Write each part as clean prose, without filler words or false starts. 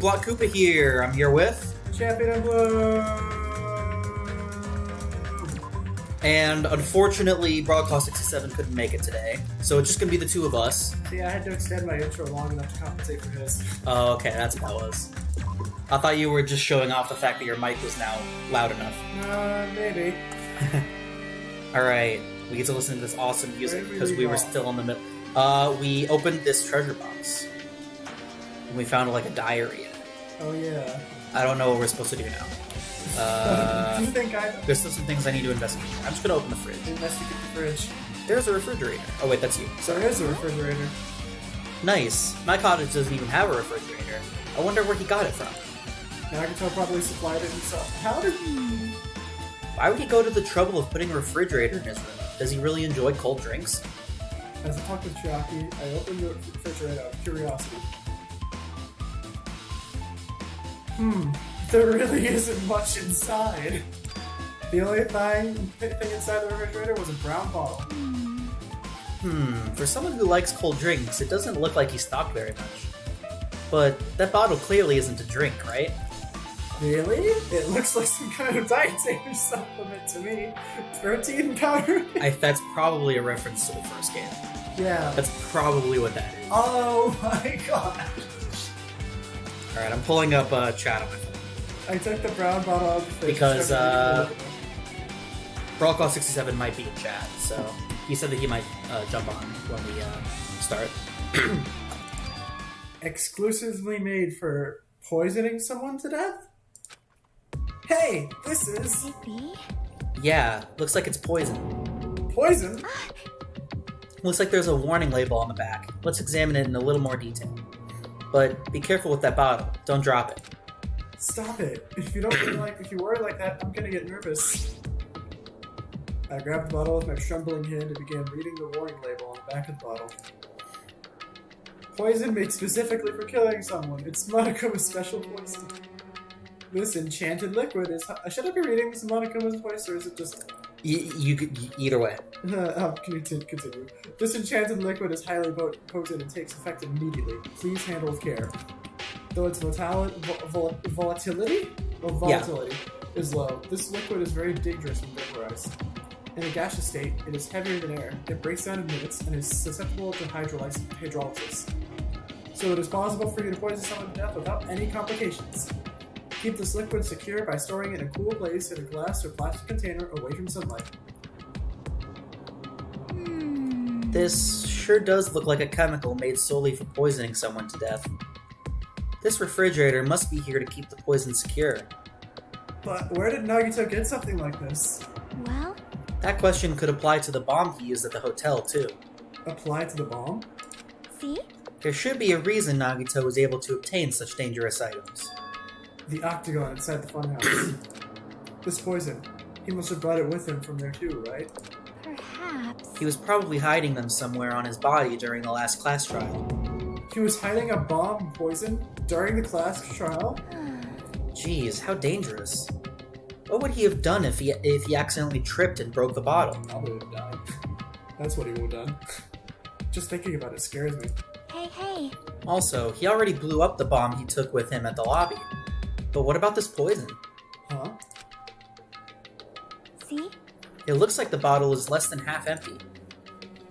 Squat Koopa here. I'm here with... ChampionNBloom! And unfortunately, Broadcast 67 couldn't make it today, so it's just gonna be the two of us. See, I had to extend my intro long enough to compensate for his. Oh, okay, that's what that was. I thought you were just showing off the fact that your mic was now loud enough. Maybe. Alright, we get to listen to this awesome music because we were still in the middle. We opened this treasure box. And we found like a diary in it. Oh yeah. I don't know what we're supposed to do now. Do you think There's still some things I need to investigate. I'm just gonna open the fridge. Investigate the fridge. There's a refrigerator. Oh wait, that's you. So there is a refrigerator. Nice. My cottage doesn't even have a refrigerator. I wonder where he got it from. Nagito probably supplied it himself. How did he... Why would he go to the trouble of putting a refrigerator in his room? Does he really enjoy cold drinks? As I talked with Chiaki, I opened the refrigerator out of curiosity. There really isn't much inside. The only thing inside the refrigerator was a brown bottle. For someone who likes cold drinks, it doesn't look like he stocked very much. But that bottle clearly isn't a drink, right? Really? It looks like some kind of dietary supplement to me. Protein powder? That's probably a reference to the first game. Yeah. That's probably what that is. Oh my god. Alright, I'm pulling up chat on my phone. I took the brown bottle out of the fridge. Because, Brawlcall 67 might be in chat, so he said that he might jump on when we start. Exclusively made for poisoning someone to death? Hey, this is... Yeah, looks like it's poison. Poison? Looks like there's a warning label on the back. Let's examine it in a little more detail. But be careful with that bottle. Don't drop it. Stop it. If you worry like that, I'm gonna get nervous. I grabbed the bottle with my trembling hand and began reading the warning label on the back of the bottle. Poison made specifically for killing someone. It's Monokuma's special poison. This Enchanted Liquid is... Should I be reading this in Monokuma's voice, or is it just... Either way. Continue. This Enchanted Liquid is highly potent and takes effect immediately. Please handle with care. Though its volatility is low, this liquid is very dangerous when vaporized. In a gaseous state, it is heavier than air, it breaks down in minutes, and is susceptible to hydrolysis. So it is possible for you to poison someone to death without any complications. Keep this liquid secure by storing it in a cool place in a glass or plastic container away from sunlight. This sure does look like a chemical made solely for poisoning someone to death. This refrigerator must be here to keep the poison secure. But where did Nagito get something like this? Well? That question could apply to the bomb he used at the hotel, too. Apply to the bomb? See? There should be a reason Nagito was able to obtain such dangerous items. The octagon inside the funhouse. This poison. He must have brought it with him from there too, right? Perhaps. He was probably hiding them somewhere on his body during the last class trial. He was hiding a bomb poison during the class trial? Jeez, how dangerous. What would he have done if he accidentally tripped and broke the bottle? Probably would have died. That's what he would have done. Just thinking about it scares me. Hey. Also, he already blew up the bomb he took with him at the lobby. But what about this poison? Huh? See? It looks like the bottle is less than half empty.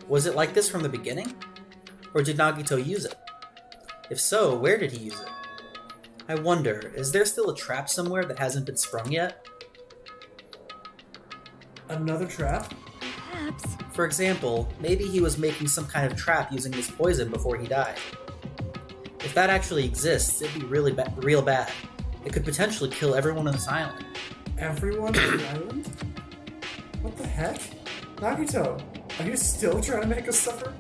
Was it like this from the beginning? Or did Nagito use it? If so, where did he use it? I wonder, is there still a trap somewhere that hasn't been sprung yet? Another trap? Perhaps. For example, maybe he was making some kind of trap using this poison before he died. If that actually exists, it'd be really real bad. It could potentially kill everyone on this island. Everyone on the island? What the heck? Nagito, are you still trying to make us suffer?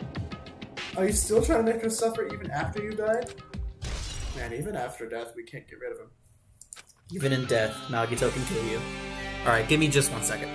Are you still trying to make us suffer even after you died? Man, even after death, we can't get rid of him. Even in death, Nagito can kill you. Alright, give me just 1 second.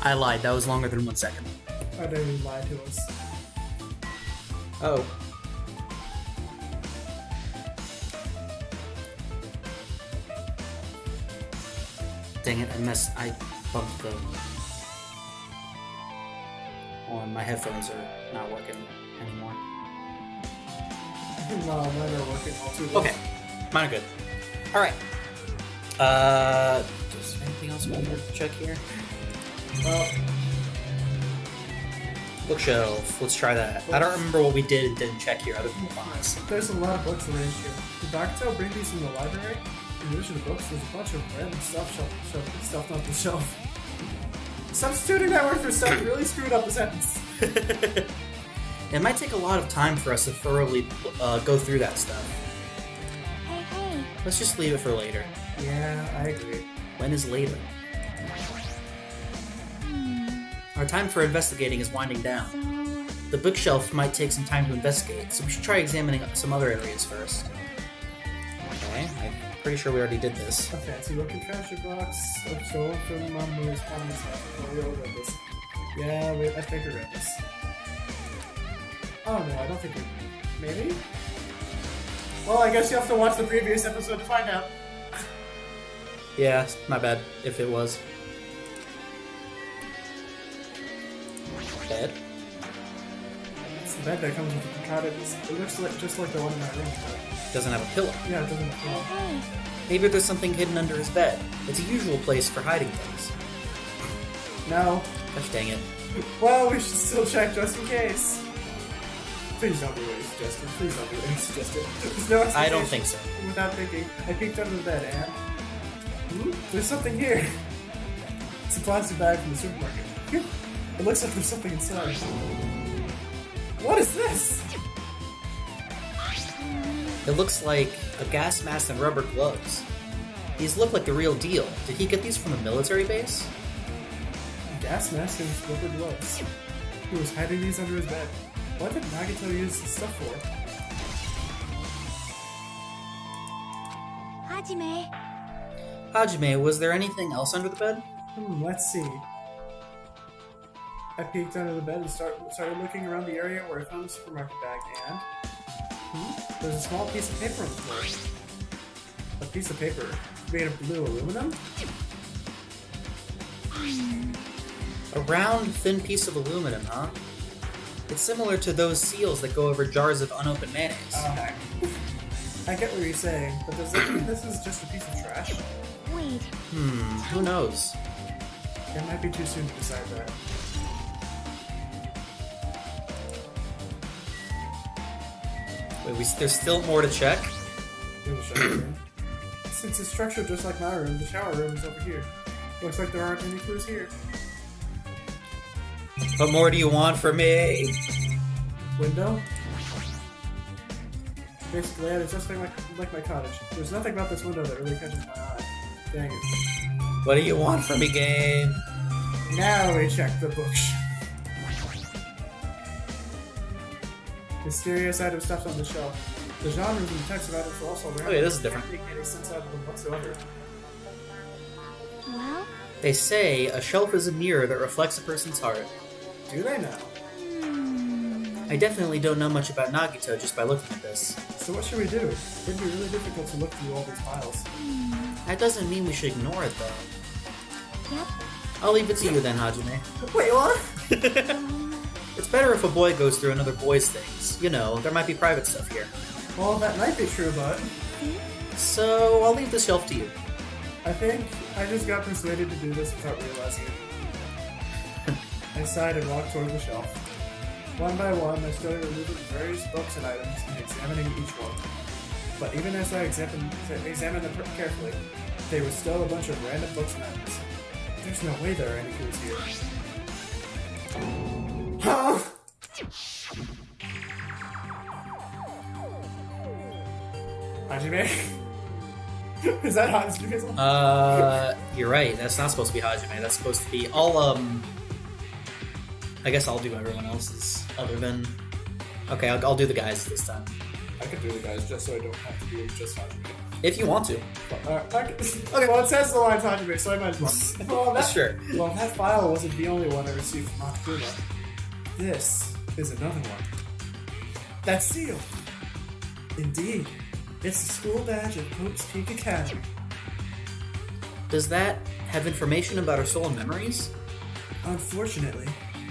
I lied. That was longer than 1 second. I didn't even lie to us. Oh. Dang it, I bumped the... Oh, and my headphones are not working anymore. No, mine are working all too well. Okay, mine are good. Alright. Is there anything else we need to check here? Bookshelf, let's try that. I don't remember what we did and didn't check here other than the fonts. There's a lot of books arranged here. Did Nagito bring these from the library? In addition to books, there's a bunch of random stuff stuffed on the shelf. Substituting that word for stuff really screwed up the sentence. It might take a lot of time for us to thoroughly go through that stuff. Hey. Let's just leave it for later. Yeah, I agree. When is later? Our time for investigating is winding down. So, The bookshelf might take some time to investigate, so we should try examining some other areas first. Okay, I'm pretty sure we already did this. A fancy looking treasure box stolen from Mamu's promise. Oh, we all read this. Yeah, I think we read this. Oh no, I don't think we... Maybe? Well, I guess you have to watch the previous episode to find out. Yeah, my bad, if it was. Bed? It's the bed that comes with the cottages. It looks like just like the one in my room. Doesn't have a pillow. Yeah, it doesn't feel. hey. Maybe there's something hidden under his bed. It's a usual place for hiding things. No. Gosh dang it. Well, we should still check just in case. Please don't do what you suggested. Please don't do what you suggested. There's no I don't explanation. think so. Without thinking, I peeked under the bed and... there's something here. It's a plastic bag from the supermarket. It looks like there's something inside. What is this? It looks like a gas mask and rubber gloves. These look like the real deal. Did he get these from a military base? A gas mask and rubber gloves. He was hiding these under his bed. What did Nagito use this stuff for? Hajime. Hajime, was there anything else under the bed? Let's see. I peeked under the bed and started looking around the area where I found the supermarket bag and... there's a small piece of paper on the floor. A piece of paper made of blue aluminum? A round, thin piece of aluminum, huh? It's similar to those seals that go over jars of unopened mayonnaise. I get what you're saying, but does that mean this is just a piece of trash? Wait. Who knows? It might be too soon to decide that. Wait, there's still more to check? In the shower room. Since it's structured just like my room, the shower room is over here. Looks like there aren't any clues here. What more do you want from me? Window? Basically, yeah, it's just like my cottage. There's nothing about this window that really catches my eye. Dang it. What do you want from me, game? Now we check the bookshelf. Mysterious item stuff on the shelf. The genres and types of items are also random. Oh yeah, this is different. Can't make any sense out of them whatsoever. Well, They say a shelf is a mirror that reflects a person's heart. Do they now? I definitely don't know much about Nagito just by looking at this. So what should we do? It'd be really difficult to look through all these piles. That doesn't mean we should ignore it, though. yep. I'll leave it to you then, Hajime. Wait, what? It's better if a boy goes through another boy's things. You know, there might be private stuff here. Well, that might be true, bud. So, I'll leave the shelf to you. I think I just got persuaded to do this without realizing it. I sighed and walked toward the shelf. One by one, I started removing various books and items and examining each one. But even as I examined them carefully, there was still a bunch of random books and items. There's no way there are any clues here. Huh? Hajime? Is that Hajime? You're right. That's not supposed to be Hajime. That's supposed to be... I guess I'll do everyone else's other than... Okay, I'll do the guys this time. I could do the guys just so I don't have to do just Hajime. If you want to. Okay, well, it says the line Hajime, so I might as well. Well, Sure. Well, that file wasn't the only one I received from Akuma. This is another one. That's sealed. Indeed. It's the school badge of Hope's Peak Academy. Does that have information about our stolen memories? Unfortunately,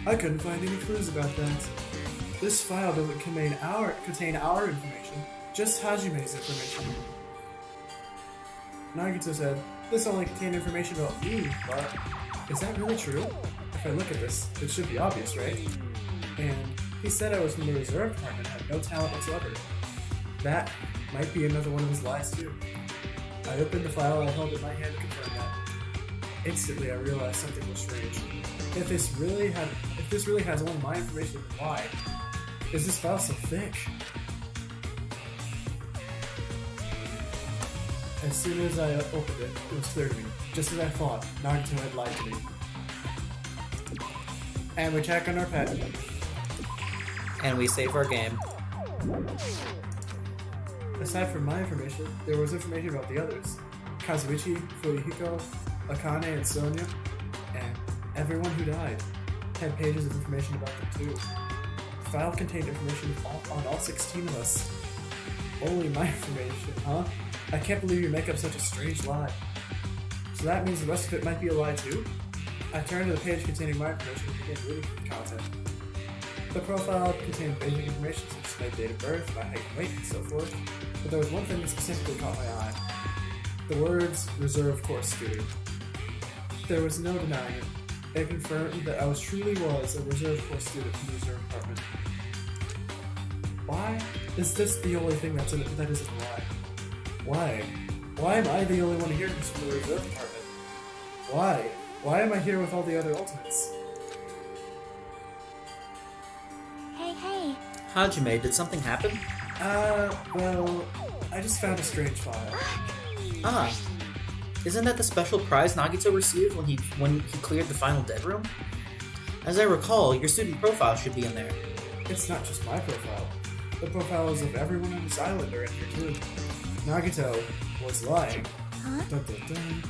I couldn't find any clues about that. This file doesn't contain our information, just Hajime's information. Nagito said, this only contained information about me, but is that really true? If I look at this, it should be obvious, right? And he said I was from the reserve department and had no talent whatsoever. That might be another one of his lies too. I opened the file I held in my hand to confirm that. Instantly I realized something was strange. If this really has only my information, then why is this file so thick? As soon as I opened it, it was clear to me. Just as I thought, Nagito had lied to me. And we check on our pet. And we save our game. Aside from my information, there was information about the others. Kazuichi, Fuyuhiko, Akane, and Sonia, and everyone who died had pages of information about them too. The file contained information on all 16 of us. Only my information, huh? I can't believe you make up such a strange lie. So that means the rest of it might be a lie too? I turned to the page containing my information and began reading the content. The profile contained basic information such as my date of birth, my height and weight, and so forth, but there was one thing that specifically caught my eye. The words, reserve course student. There was no denying it. It confirmed that I truly was a reserve course student from the reserve department. Why is this the only thing that isn't a lie? Why? Why am I the only one here who's from the reserve department? Why? Why am I here with all the other ultimates? Hey. Hajime, did something happen? Well, I just found a strange file. Ah. Isn't that the special prize Nagito received when he cleared the final dead room? As I recall, your student profile should be in there. It's not just my profile. The profiles of everyone on this island are in here too. Nagito was lying. Huh? Dun, dun, dun.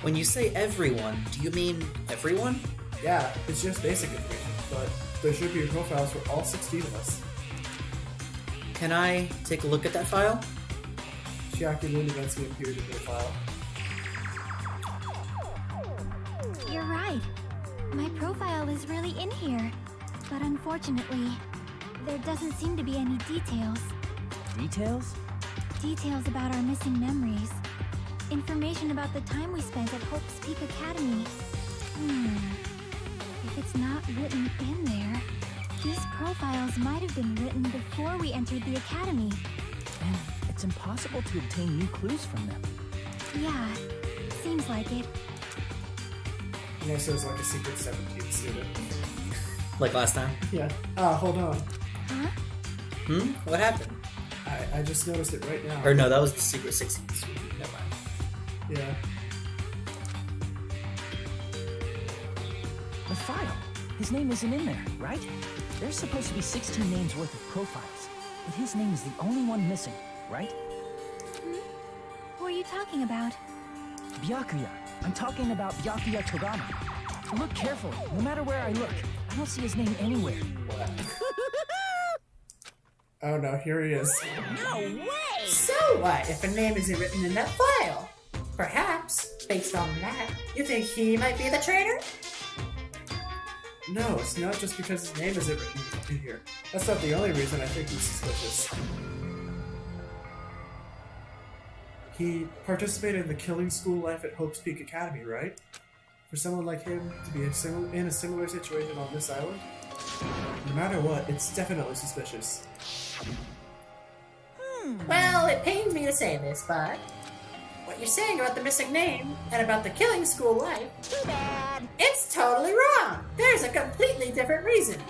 When you say everyone, do you mean everyone? Yeah, it's just basic information, but there should be profiles for all 16 of us. Can I take a look at that file? Chiaki Moon eventually appeared in the file. You're right. My profile is really in here. But unfortunately, there doesn't seem to be any details. Details? Details about our missing memories. Information about the time we spent at Hope's Peak Academy. If it's not written in there, these profiles might have been written before we entered the academy. And it's impossible to obtain new clues from them. Yeah, seems like it. You know, so it's like a secret 17th student. Like last time? Yeah. Hold on. Huh? What happened? I just noticed it right now. Or no, that was the secret 16th student. Never mind. Yeah. The file. His name isn't in there, right? There's supposed to be 16 names worth of profiles, but his name is the only one missing, right? Who are you talking about? Byakuya. I'm talking about Byakuya Togama. Look carefully. No matter where I look, I don't see his name anywhere. Oh no, here he is. No way! So what if a name isn't written in that file? Perhaps, based on that, you think he might be the traitor? No, it's not just because his name isn't written in here. That's not the only reason I think he's suspicious. He participated in the killing school life at Hope's Peak Academy, right? For someone like him to be in a similar situation on this island, no matter what, it's definitely suspicious. Well, it pains me to say this, but what you're saying about the missing name and about the killing school life, Too bad. it's totally wrong. There's a completely different reason.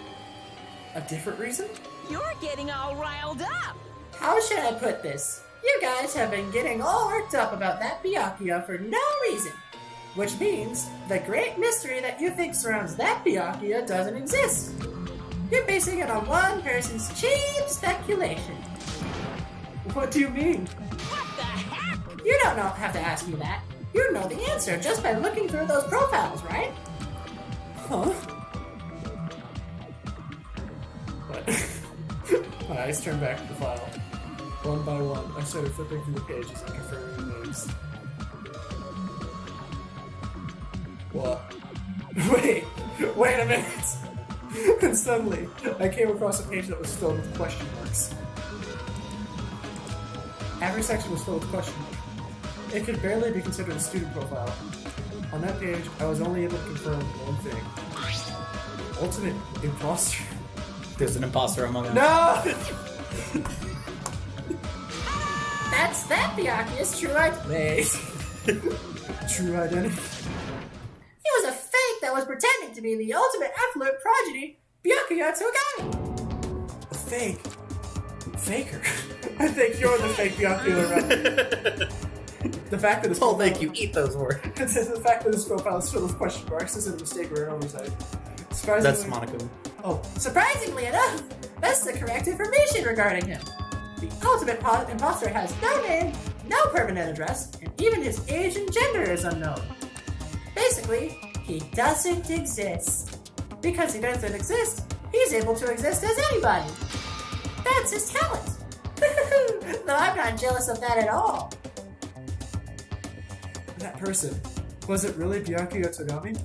A different reason? You're getting all riled up. How should I put this? You guys have been getting all worked up about that Byakuya for no reason. Which means the great mystery that you think surrounds that Byakuya doesn't exist. You're basing it on one person's cheap speculation. What do you mean? What the heck? You don't have to ask me that. You know the answer just by looking through those profiles, right? Huh? What? My eyes turned back to the file. One by one, I started flipping through the pages and confirming the names. What? Wait a minute! And suddenly, I came across a page that was filled with question marks. Every section was filled with question marks. It could barely be considered a student profile. On that page, I was only able to confirm one thing. Ultimate imposter. There's an imposter among us. No! That's that Byakuya's true identity. Wait. True identity? He was a fake that was pretending to be the ultimate affluent progeny, Byakuya Togami. A fake? Faker? I think you're the fake Byakuya, right? The fact that this I'll make you eat those words. The fact that this profile is filled with question marks isn't a mistake or an oversight. That's Monaco. Oh, Surprisingly enough, that's the correct information regarding him. The ultimate imposter has no name, no permanent address, and even his age and gender is unknown. Basically, he doesn't exist. Because he doesn't exist, he's able to exist as anybody. That's his talent. Though I'm not jealous of that at all. that person. Was it really Byakuya Togami?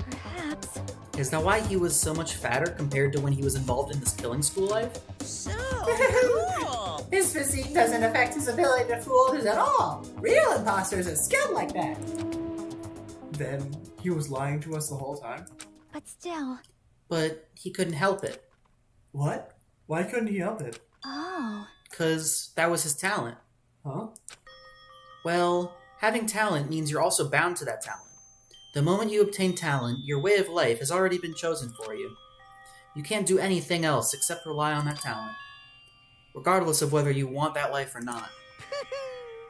Perhaps. Is that why he was so much fatter compared to when he was involved in this killing school life? So cool! His physique doesn't affect his ability to fool others at all. Real imposters are skilled like that. Then he was lying to us the whole time? But still. But he couldn't help it, What? Why couldn't he help it? Oh. because that was his talent. Huh? Well, having talent means you're also bound to that talent. The moment you obtain talent, your way of life has already been chosen for you. You can't do anything else except rely on that talent, regardless of whether you want that life or not.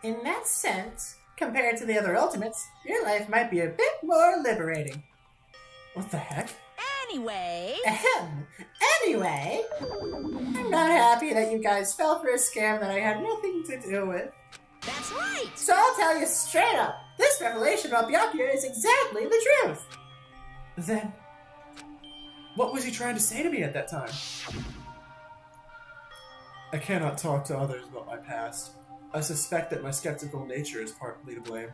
In that sense, compared to the other ultimates, your life might be a bit more liberating. What the heck? Anyway, Ahem. Anyway, I'm not happy that you guys fell for a scam that I had nothing to do with. that's right! So I'll tell you straight up, this revelation about Byakuya is exactly the truth. Then, what was he trying to say to me at that time? I cannot talk to others about my past. I suspect that my skeptical nature is partly to blame.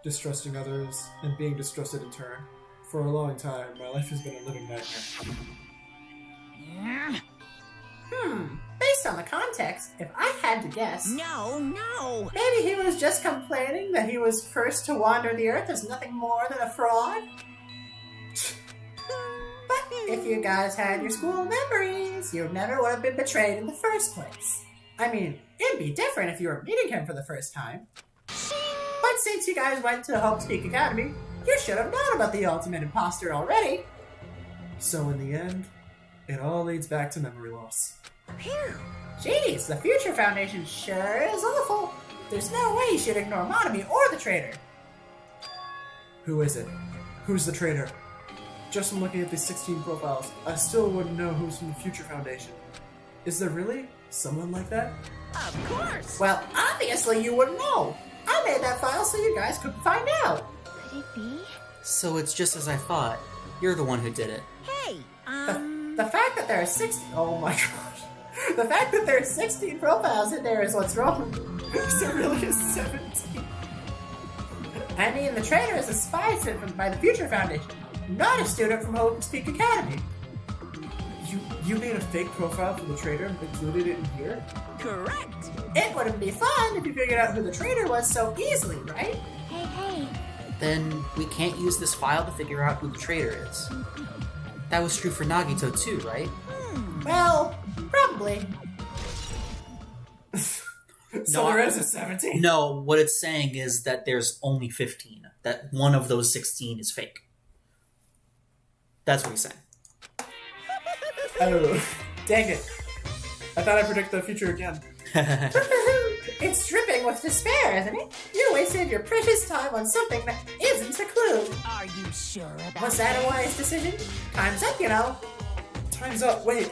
Distrusting others and being distrusted in turn. For a long time, my life has been a living nightmare. Based on the context, if I had to guess, No, no! maybe he was just complaining that he was cursed to wander the earth as nothing more than a fraud? But if you guys had your school memories, you never would have been betrayed in the first place. I mean, it'd be different if you were meeting him for the first time. But since you guys went to Hope Speak Academy, you should have known about the ultimate imposter already. So in the end, it all leads back to memory loss. Phew! Jeez, the Future Foundation sure is awful. There's no way you should ignore Monami or the traitor. Who is it? Who's the traitor? Just from looking at these 16 profiles, I still wouldn't know who's from the Future Foundation. Is there really someone like that? Of course! Well, obviously you wouldn't know. I made that file so you guys could find out. Could it be? So it's just as I thought. You're the one who did it. Hey, The fact that there are 16... Oh my gosh. The fact that there are 16 profiles in there is what's wrong. Is there really a 17? I mean, the traitor is a spy sent by the Future Foundation, not a student from Hope Speak Academy. You made a fake profile for the traitor and included it in here? correct! It wouldn't be fun if you figured out who the traitor was so easily, right? Hey. Then we can't use this file to figure out who the traitor is. That was true for Nagito too, right? Well, probably. So No, there is a 17? No, what it's saying is that there's only 15. That one of those 16 is fake. That's what he's saying. Oh, dang it. I thought I predicted the future again. It's dripping with despair, isn't it? You wasted your precious time on something that isn't a clue. Are you sure about Was that a wise decision? Time's up, you know. Time's up. Wait.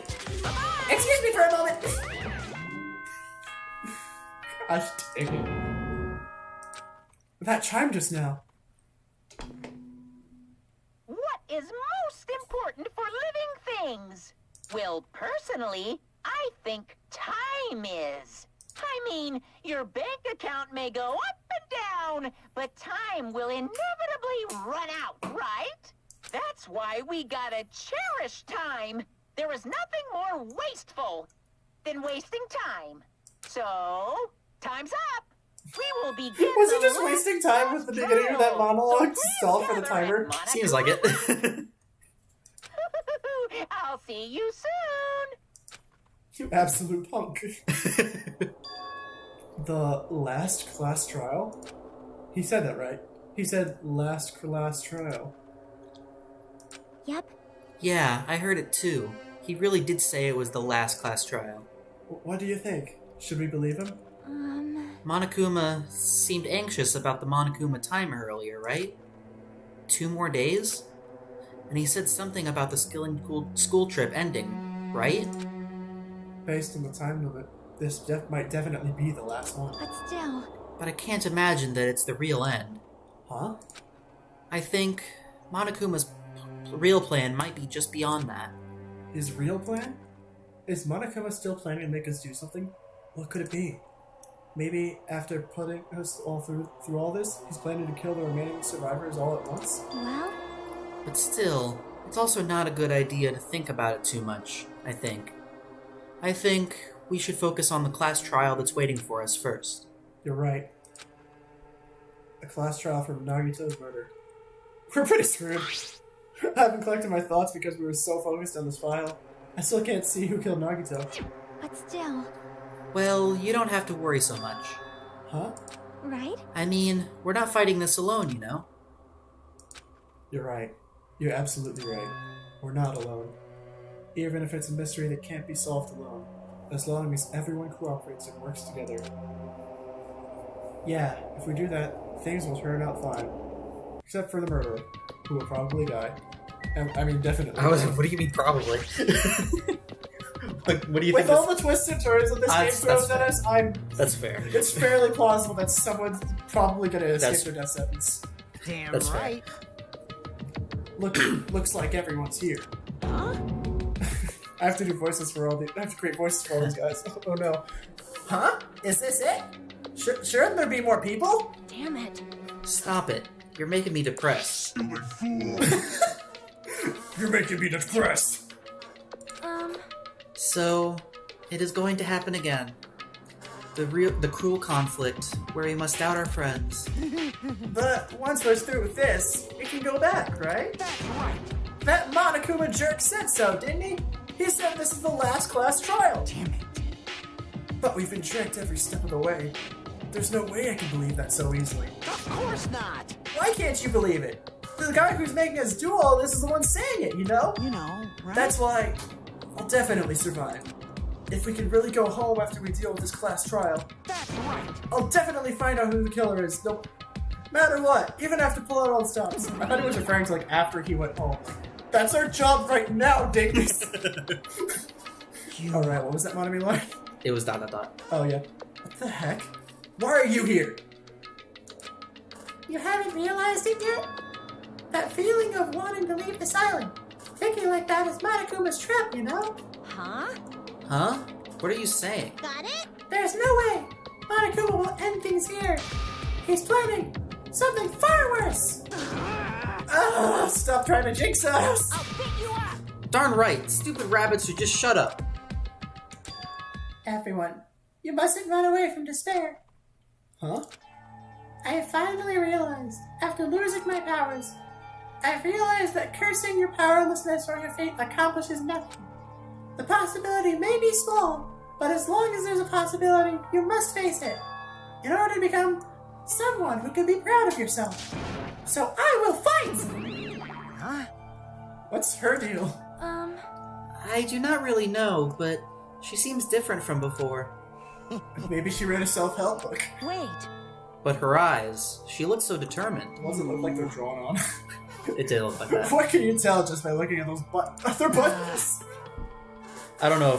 Excuse me for a moment. Gosh dang it. That chime just now. What is most important for living things? Well, personally, I think time is. I mean, your bank account may go up and down, but time will inevitably run out, right? That's why we gotta cherish time. There is nothing more wasteful than wasting time. So, time's up. We will begin. Was he just wasting time with the beginning of that monologue to stall for the timer? Seems like it. I'll see you soon. You absolute punk. The last class trial? He said that right. He said last class trial. Yep. Yeah, I heard it too. He really did say it was the last class trial. What do you think? Should we believe him? Monokuma seemed anxious about the Monokuma timer earlier, right? 2 more days? And he said something about the school trip ending, right? Based on the time limit, this might definitely be the last one. But still. But I can't imagine that it's the real end. Huh? I think Monokuma's real plan might be just beyond that. His real plan? Is Monokuma still planning to make us do something? What could it be? Maybe after putting us all through all this, he's planning to kill the remaining survivors all at once? Well, But still, it's also not a good idea to think about it too much, I think. I think we should focus on the class trial that's waiting for us first. You're right. A class trial for Nagito's murder. We're pretty screwed. I haven't collected my thoughts because we were so focused on this file. I still can't see who killed Nagito. but still. Well, you don't have to worry so much. Huh? Right? I mean, we're not fighting this alone, you know? You're right. You're absolutely right. We're not alone. Even if it's a mystery that can't be solved alone. As long as everyone cooperates and works together. Yeah, if we do that, things will turn out fine. Except for the murderer, who will probably die. I mean, definitely. What do you mean, probably? What do you With think? all the twists and turns that this game throws at us, That's fair. it's fairly plausible that someone's probably going to escape That's- their death sentence. Damn That's fair. right. Looks like everyone's here. Huh? I have to do voices for all I have to create voices for all these guys. Oh no. Huh? Is this it? Shouldn't there be more people? Damn it. Stop it. You're making me depressed. You're making me depressed. So, it is going to happen again. The cruel conflict where we must doubt our friends. But once we're through with this, we can go back, right? That's right. That Monokuma jerk said so, didn't he? He said this is the last class trial. Damn it. But we've been tricked every step of the way. There's no way I can believe that so easily. Of course not. Why can't you believe it? The guy who's making us do all this is the one saying it, you know? You know, right? That's why I'll definitely survive. If we can really go home after we deal with this class trial, That's right. I'll definitely find out who the killer is. No matter what, even after pull out all the stops. I thought he was referring to like after he went home. That's our job right now, Diggs. Alright, what was that Monami line? It was ... Oh yeah. What the heck? Why are you here? You haven't realized it yet? That feeling of wanting to leave this island. Thinking like that is Monokuma's trap, you know? Huh? Huh? What are you saying? Got it? There's no way Monokuma will end things here. He's planning something far worse. Ah, stop trying to jinx us! I'll pick you up. Darn right, stupid rabbits should just shut up. Everyone, you mustn't run away from despair. Huh? I have finally realized, after losing my powers, I've realized that cursing your powerlessness or your fate accomplishes nothing. The possibility may be small, but as long as there's a possibility, you must face it. In order to become someone who can be proud of yourself. So I will fight! Huh? What's her deal? I do not really know, but she seems different from before. Maybe she read a self-help book. Wait. But her eyes, she looks so determined. Doesn't look like they're drawn on. It did look like that. What can you tell just by looking at those their buttons? I don't know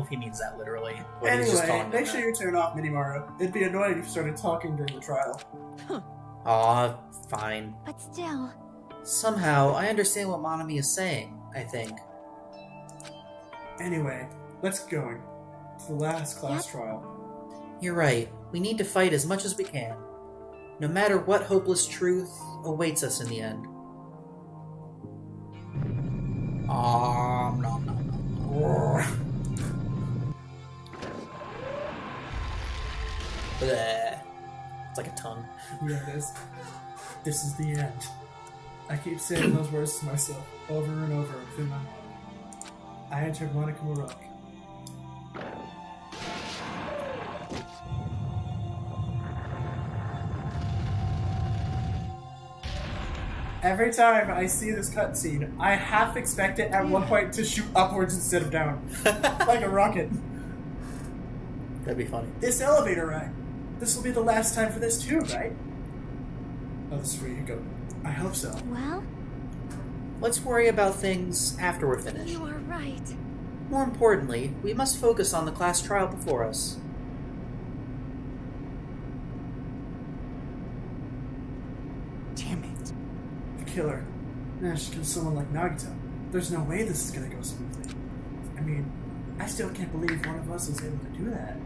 if he means that literally. But he's just Anyway, calling make it sure you turn off Minimaru. It'd be annoying if you started talking during the trial. Aw, fine. But still, Somehow, I understand what Monami is saying, I think. Anyway, let's get going to the last class Yep. You're right. We need to fight as much as we can. No matter what hopeless truth awaits us in the end. Nom, nom, nom. Bleh. It's like a tongue. Yeah, it is. This is the end. I keep saying those words to myself over and over within my mind. I entered Monokuma Rock. Every time I see this cutscene, I half expect it at one point to shoot upwards instead of down. Like a rocket. That'd be funny. This elevator ride. This will be the last time for this too, right? Oh, this is where you go. I hope so. well, Let's worry about things after we're finished. you are right. More importantly, we must focus on the class trial before us. Damn it. The killer managed to kill someone like Nagito. There's no way this is gonna go smoothly. I mean, I still can't believe one of us was able to do that.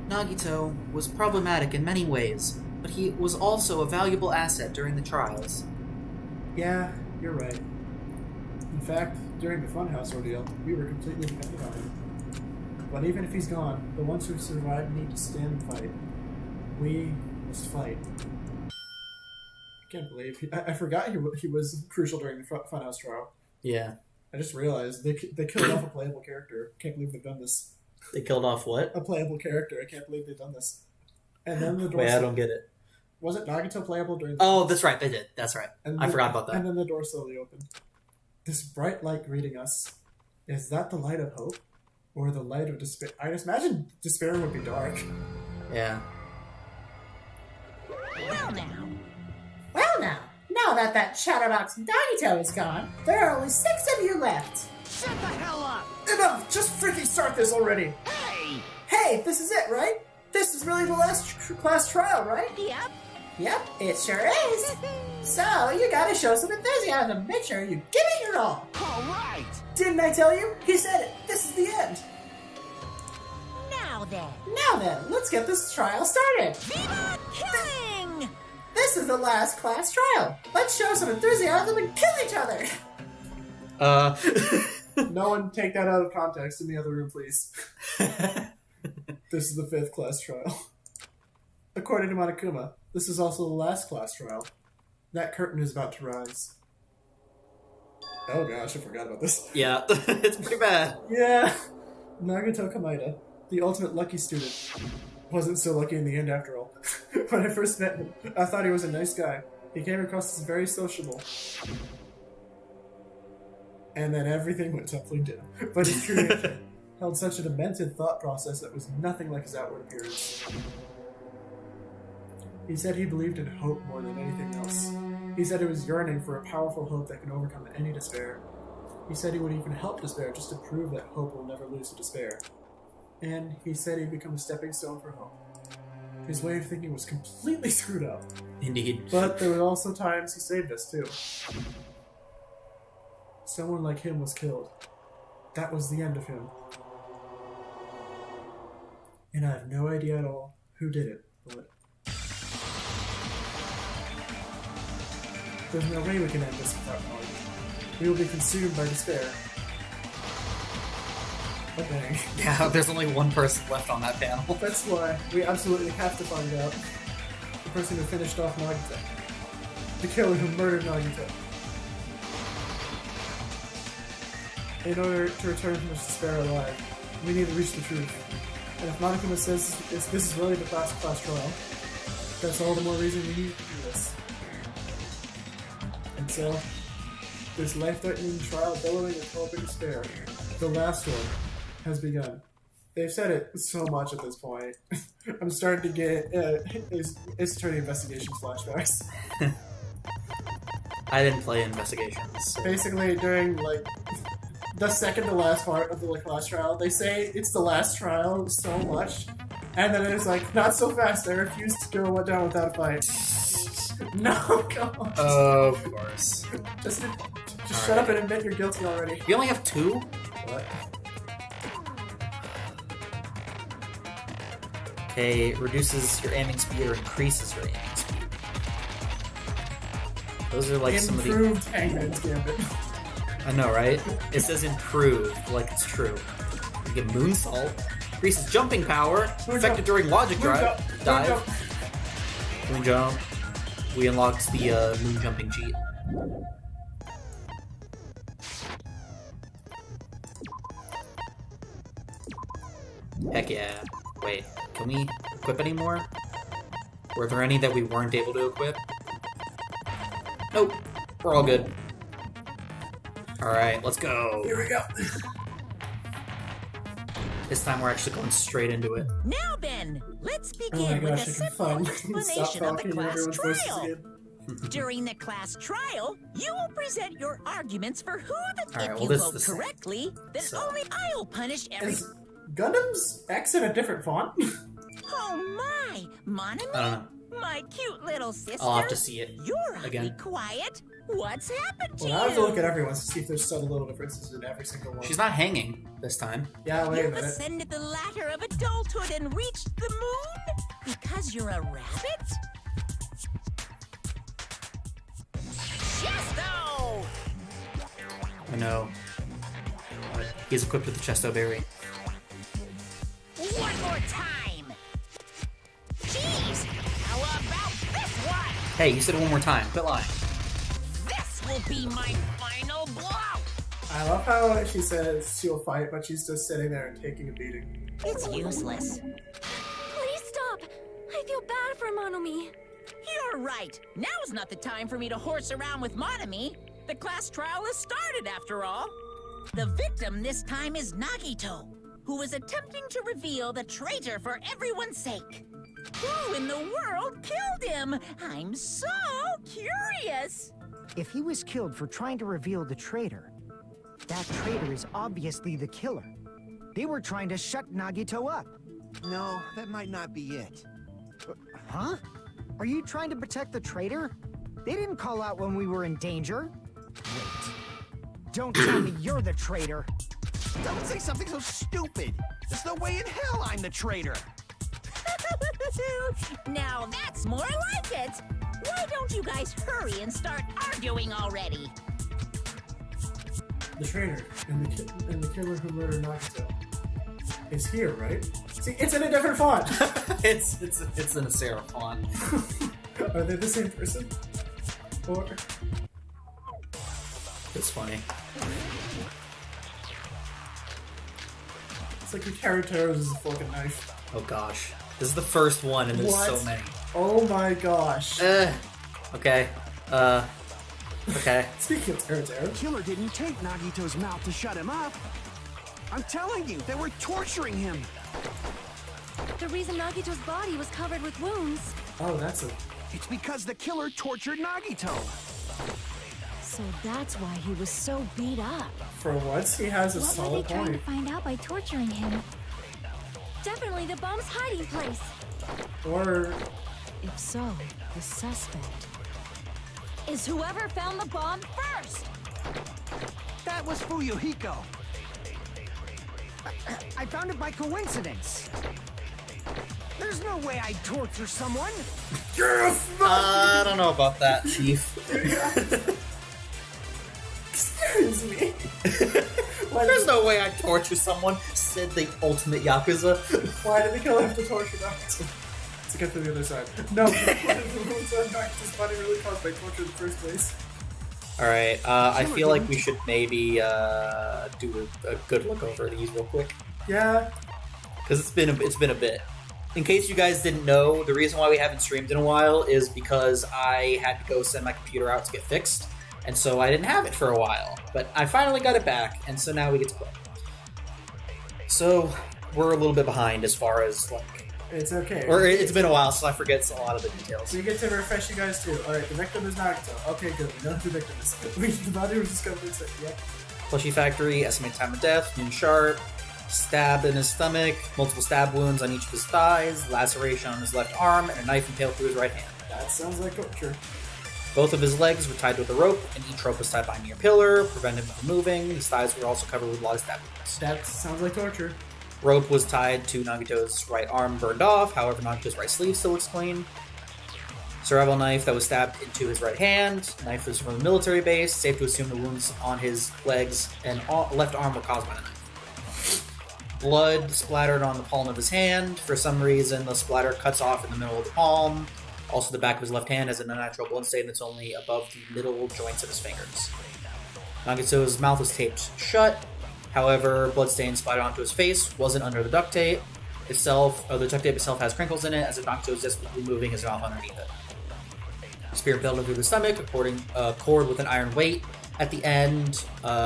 Nagito was problematic in many ways, but he was also a valuable asset during the trials. Yeah, you're right. In fact, during the Funhouse ordeal, we were completely dependent on him. But even if he's gone, the ones who survived need to stand and fight. We must fight. I can't believe I forgot he was crucial during the Funhouse trial. Yeah. I just realized they killed off a playable character. Can't believe they've done this. They killed off what? A playable character. I can't believe they've done this. And then the door. Wait, I don't get it. Was it Nagito playable during the Oh, that's right, they did. That's right. I forgot about that. And then the door slowly opened. This bright light greeting us. Is that the light of hope? Or the light of despair? I just imagine despair would be dark. Yeah. Well now that chatterbox Nagito is gone, there are only 6 of you left. Shut the hell up! Enough! Just freaking start this already! Hey! Hey, this is it, right? This is really the last class trial, right? Yep, it sure is. So, you gotta show some enthusiasm. Make sure you give it your all. All right! Didn't I tell you? He said it. This is the end. Now Now then, let's get this trial started. Viva killing! This is the last class trial. Let's show some enthusiasm and kill each other. No one take that out of context in the other room, please. This is the 5th class trial. According to Monokuma, this is also the last class trial. That curtain is about to rise. Oh gosh, I forgot about this. Yeah, it's pretty bad. Yeah! Nagito Kameda, the ultimate lucky student. Wasn't so lucky in the end after all. When I first met him, I thought he was a nice guy. He came across as very sociable. And then everything went tumbling down. But his true nature held such a demented thought process that was nothing like his outward appearance. He said he believed in hope more than anything else. He said he was yearning for a powerful hope that can overcome any despair. He said he would even help despair just to prove that hope will never lose to despair. And he said he'd become a stepping stone for hope. His way of thinking was completely screwed up. Indeed. But there were also times he saved us, too. Someone like him was killed. That was the end of him. And I have no idea at all who did it, but... There's no way we can end this without knowledge. We will be consumed by despair. Okay. Yeah, there's only one person left on that panel. That's why we absolutely have to find out the person who finished off Nagito. The killer who murdered Nagito. In order to return from this despair alive, we need to reach the truth. And if Monokuma says this is really the last class trial, that's all the more reason we need to do this. And so, this life-threatening trial billowing with hope and despair, the last one, has begun. They've said it so much at this point. I'm starting to get Ace Attorney Investigations flashbacks. I didn't play Investigations. So. Basically, during the second to last part of the last trial. They say it's the last trial so much, and then it's like, not so fast. I refuse to go down without a fight. No, come on. Of course. Just shut up and admit you're guilty already. You only have 2? What? Okay, reduces your aiming speed or increases your aiming speed. Those are like some of the... Improved Hangman's Gambit. I know, right? It says improved, like it's true. You get Moonsault. Increases jumping power. Affected during logic dive. Moon jump. We unlocked the moon jumping cheat. Heck yeah. Wait, can we equip any more? Were there any that we weren't able to equip? Nope. We're all good. Alright, let's go. Here we go. This time we're actually going straight into it. Now then, let's Oh my begin with gosh, a I can simple finally stop explanation of the talking and class everyone's voices trial. again. During the class trial, you will present your arguments for who the Alright, if well, you this- vote this- correctly, then so- only I'll punish every. Is Gundam's X in a different font? Oh my, Monami, I don't know. my cute little sister. I'll have to see it. You're awfully again. quiet. What's happened to Well, you? I have to look at everyone's to see if there's subtle little differences in every single one. She's not hanging this time. Yeah, wait a You've minute. ascended the ladder of adulthood and reached the moon because you're a rabbit? Chesto! I know. But he's equipped with the Chesto Berry. One more time! Jeez! How about this one? Hey, you said it one more time. Quit lying. This will be my final blow! I love how she says she'll fight, but she's just sitting there and taking a beating. It's useless. Please stop. I feel bad for Monomi. You're right. Now's not the time for me to horse around with Monami. The class trial has started, after all. The victim this time is Nagito, who is attempting to reveal the traitor for everyone's sake. Who in the world killed him? I'm so curious. If he was killed for trying to reveal the traitor, that traitor is obviously the killer. They were trying to shut Nagito up. No, that might not be it. Huh? Are you trying to protect the traitor? They didn't call out when we were in danger. Wait. Don't tell me you're the traitor. Don't say something so stupid. There's no way in hell I'm the traitor. Now that's more like it. Why don't you guys hurry and start arguing already? The traitor and the killer who murdered Nagito is here, right? See, it's in a different font. it's in a serif font. Are they the same person? Or It's funny. it's like your character is a fucking knife. Oh gosh. This is the first one and there's What? so many. Oh my gosh. Okay. Okay. Speaking of Terra, Killer didn't take Nagito's mouth to shut him up. I'm telling you, they were torturing him. The reason Nagito's body was covered with wounds. oh, that's a. It's because the killer tortured Nagito. So that's why he was so beat up. For once, he has a What were solid they trying to point. find out by torturing him? Definitely the bomb's hiding place. Or If so, the suspect is whoever found the bomb first. That was Fuyuhiko. I found it by coincidence. There's no way I'd torture someone. I don't know about that, Chief. excuse me. There's no way I'd torture someone, said the ultimate Yakuza. Why did the killer have to torture Nagito? To get to the other side. No, Nagito's body really caused by torture in the first place. Alright, I feel like we should maybe do a good look over these real quick. Yeah, Because it's been a bit. In case you guys didn't know, the reason why we haven't streamed in a while is because I had to go send my computer out to get fixed, and so I didn't have it for a while. But I finally got it back, and so now we get to play. So we're a little bit behind as far as like, it's okay. or it's been a while, so I forget a lot of the details. We get to refresh you guys too. Alright, the victim is Nagito. Okay, good. We know who the victim is. The body was discovered. So, yeah. Plushie Factory, estimated time of death, noon sharp, stab in his stomach, multiple stab wounds on each of his thighs, laceration on his left arm, and a knife impaled through his right hand. That sounds like torture. Both of his legs were tied with a rope, and each rope was tied behind a pillar, preventing him from moving. His thighs were also covered with a lot of stab wounds. That sounds like torture. Rope was tied to Nagito's right arm, burned off. However, Nagito's right sleeve still looks clean. Survival knife that was stabbed into his right hand. Knife was from a military base. Safe to assume the wounds on his legs and left arm were caused by the knife. Blood splattered on the palm of his hand. For some reason, the splatter cuts off in the middle of the palm. Also, the back of his left hand has an unnatural blood stain that's only above the middle joints of his fingers. Nagito's mouth was taped shut. However, bloodstain splattered onto his face, wasn't under the duct tape itself. The duct tape itself has crinkles in it, as if Nagito is just moving his mouth underneath it. Spear impaled through the stomach, a cord with an iron weight at the end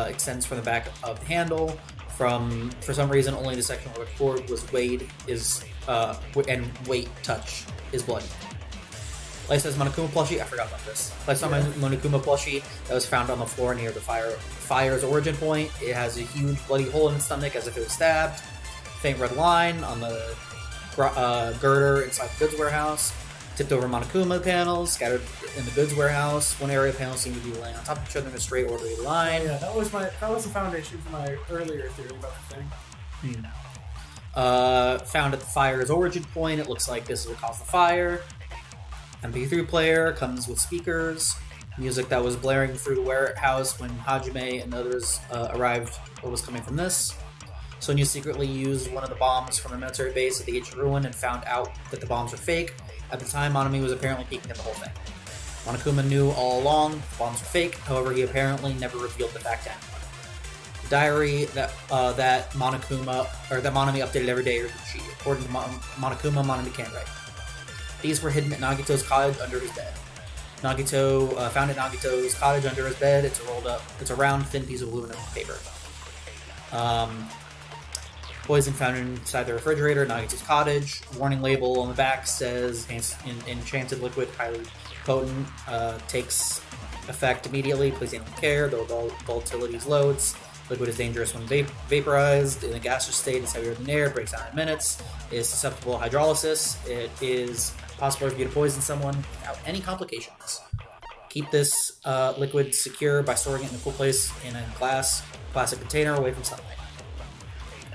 extends from the back of the handle. For some reason, only the section where the cord was weighed and weight touch is bloody. Life-size Monokuma plushie, I forgot about this. Life-size Monokuma plushie that was found on the floor near the fire's origin point. It has a huge bloody hole in its stomach as if it was stabbed. Faint red line on the girder inside the goods warehouse. Tipped over Monokuma panels scattered in the goods warehouse. One area of panels seemed to be laying on top of each other in a straight orderly line. Yeah, that was the foundation for my earlier theory about the thing. Found at the fire's origin point. It looks like this is what caused the fire. Mp3 player comes with speakers. Music that was blaring through the warehouse when Hajime and others arrived was coming from this. Sonya secretly used one of the bombs from a military base at the ancient ruin and found out that the bombs were fake. At the time, Monami was apparently peeking at the whole thing. Monokuma knew all along the bombs were fake, however he apparently never revealed the fact to anyone. The diary that Monami updated every day or she. According to Monokuma, Monami can't write. These were hidden at Nagito's cottage under his bed. Nagito found at Nagito's cottage under his bed. It's a round, thin piece of aluminum paper. Poison found inside the refrigerator, Nagito's cottage. Warning label on the back says Enchanted Liquid, highly potent, takes effect immediately. Please handle with care. The volatility is low. Liquid is dangerous when vaporized. In a gaseous state, it's heavier than air. Breaks down in minutes. Is susceptible to hydrolysis. It is possible for you to poison someone without any complications. Keep this liquid secure by storing it in a cool place in a plastic container away from sunlight.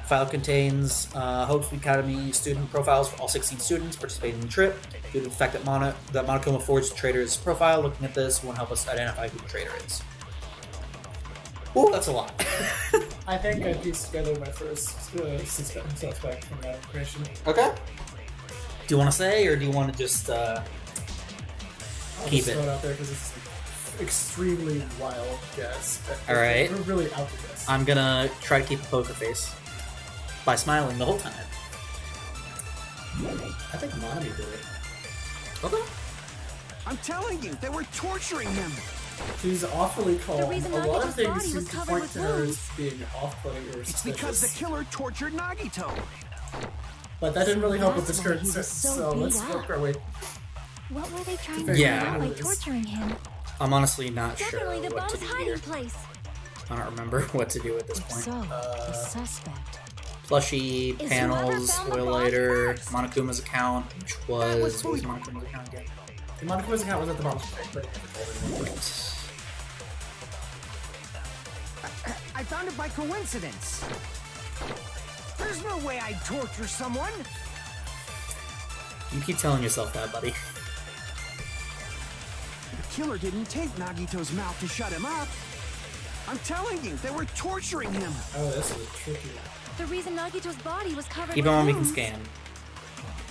File contains Hope's Academy student profiles for all 16 students participating in the trip. Due to the fact that Monokuma forged the traitor's profile, looking at this won't help us identify who the traitor is. Ooh, that's a lot. I think I pieced together my first suspect from that information. Okay. Do you want to say, or do you want to just I'll keep just it? Throw it out there because it's an extremely wild guess. All right. We're really out to guess. I'm gonna try to keep a poker face by smiling the whole time. I think Monami did it. Okay. I'm telling you, they were torturing him. She's awfully calm. The reason A lot of Nagito's things body seem was to covered point with to her wounds. as being off-putting or It's suspicious. because the killer tortured Nagito. But that didn't really help with the That's why skirt he was set, so so beat let's up. work our way. What were they trying Yeah. to Yeah. do by torturing him? I'm honestly not sure Definitely the what to bomb's do here. hiding place. I don't remember what to do at this If point. so, the suspect. Plushie, Is panels, whoever found the oil bomb lighter, first. Monokuma's account, which That was what was Monokuma's account again? The Monokuma's account was at the bomb's fake, but it never told anyone. I found it by coincidence. There's no way I'd torture someone. You keep telling yourself that, buddy. The killer didn't tape Nagito's mouth to shut him up. I'm telling you, they were torturing him. Oh, this is tricky. The reason Nagito's body was covered Keep with on, we can wounds. scan.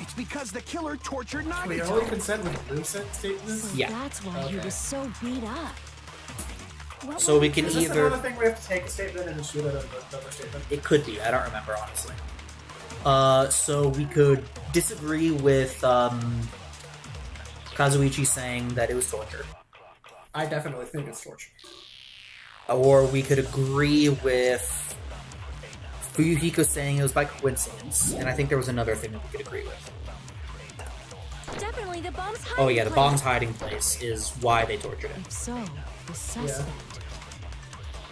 It's because the killer tortured Wait, Nagito. early consent with blue statement? So Yeah. that's why he Okay. was so beat up. What So were we they can Is trying this to either- another thing we have to take a statement and then shoot at another statement? It could be. I don't remember, honestly. So we could disagree with Kazuichi saying that it was torture. I definitely think it's torture. Or we could agree with Fuyuhiko saying it was by coincidence. And I think there was another thing that we could agree with. Definitely the bomb's hiding Oh yeah, the place. bomb's hiding place is why they tortured him. If so, the suspect.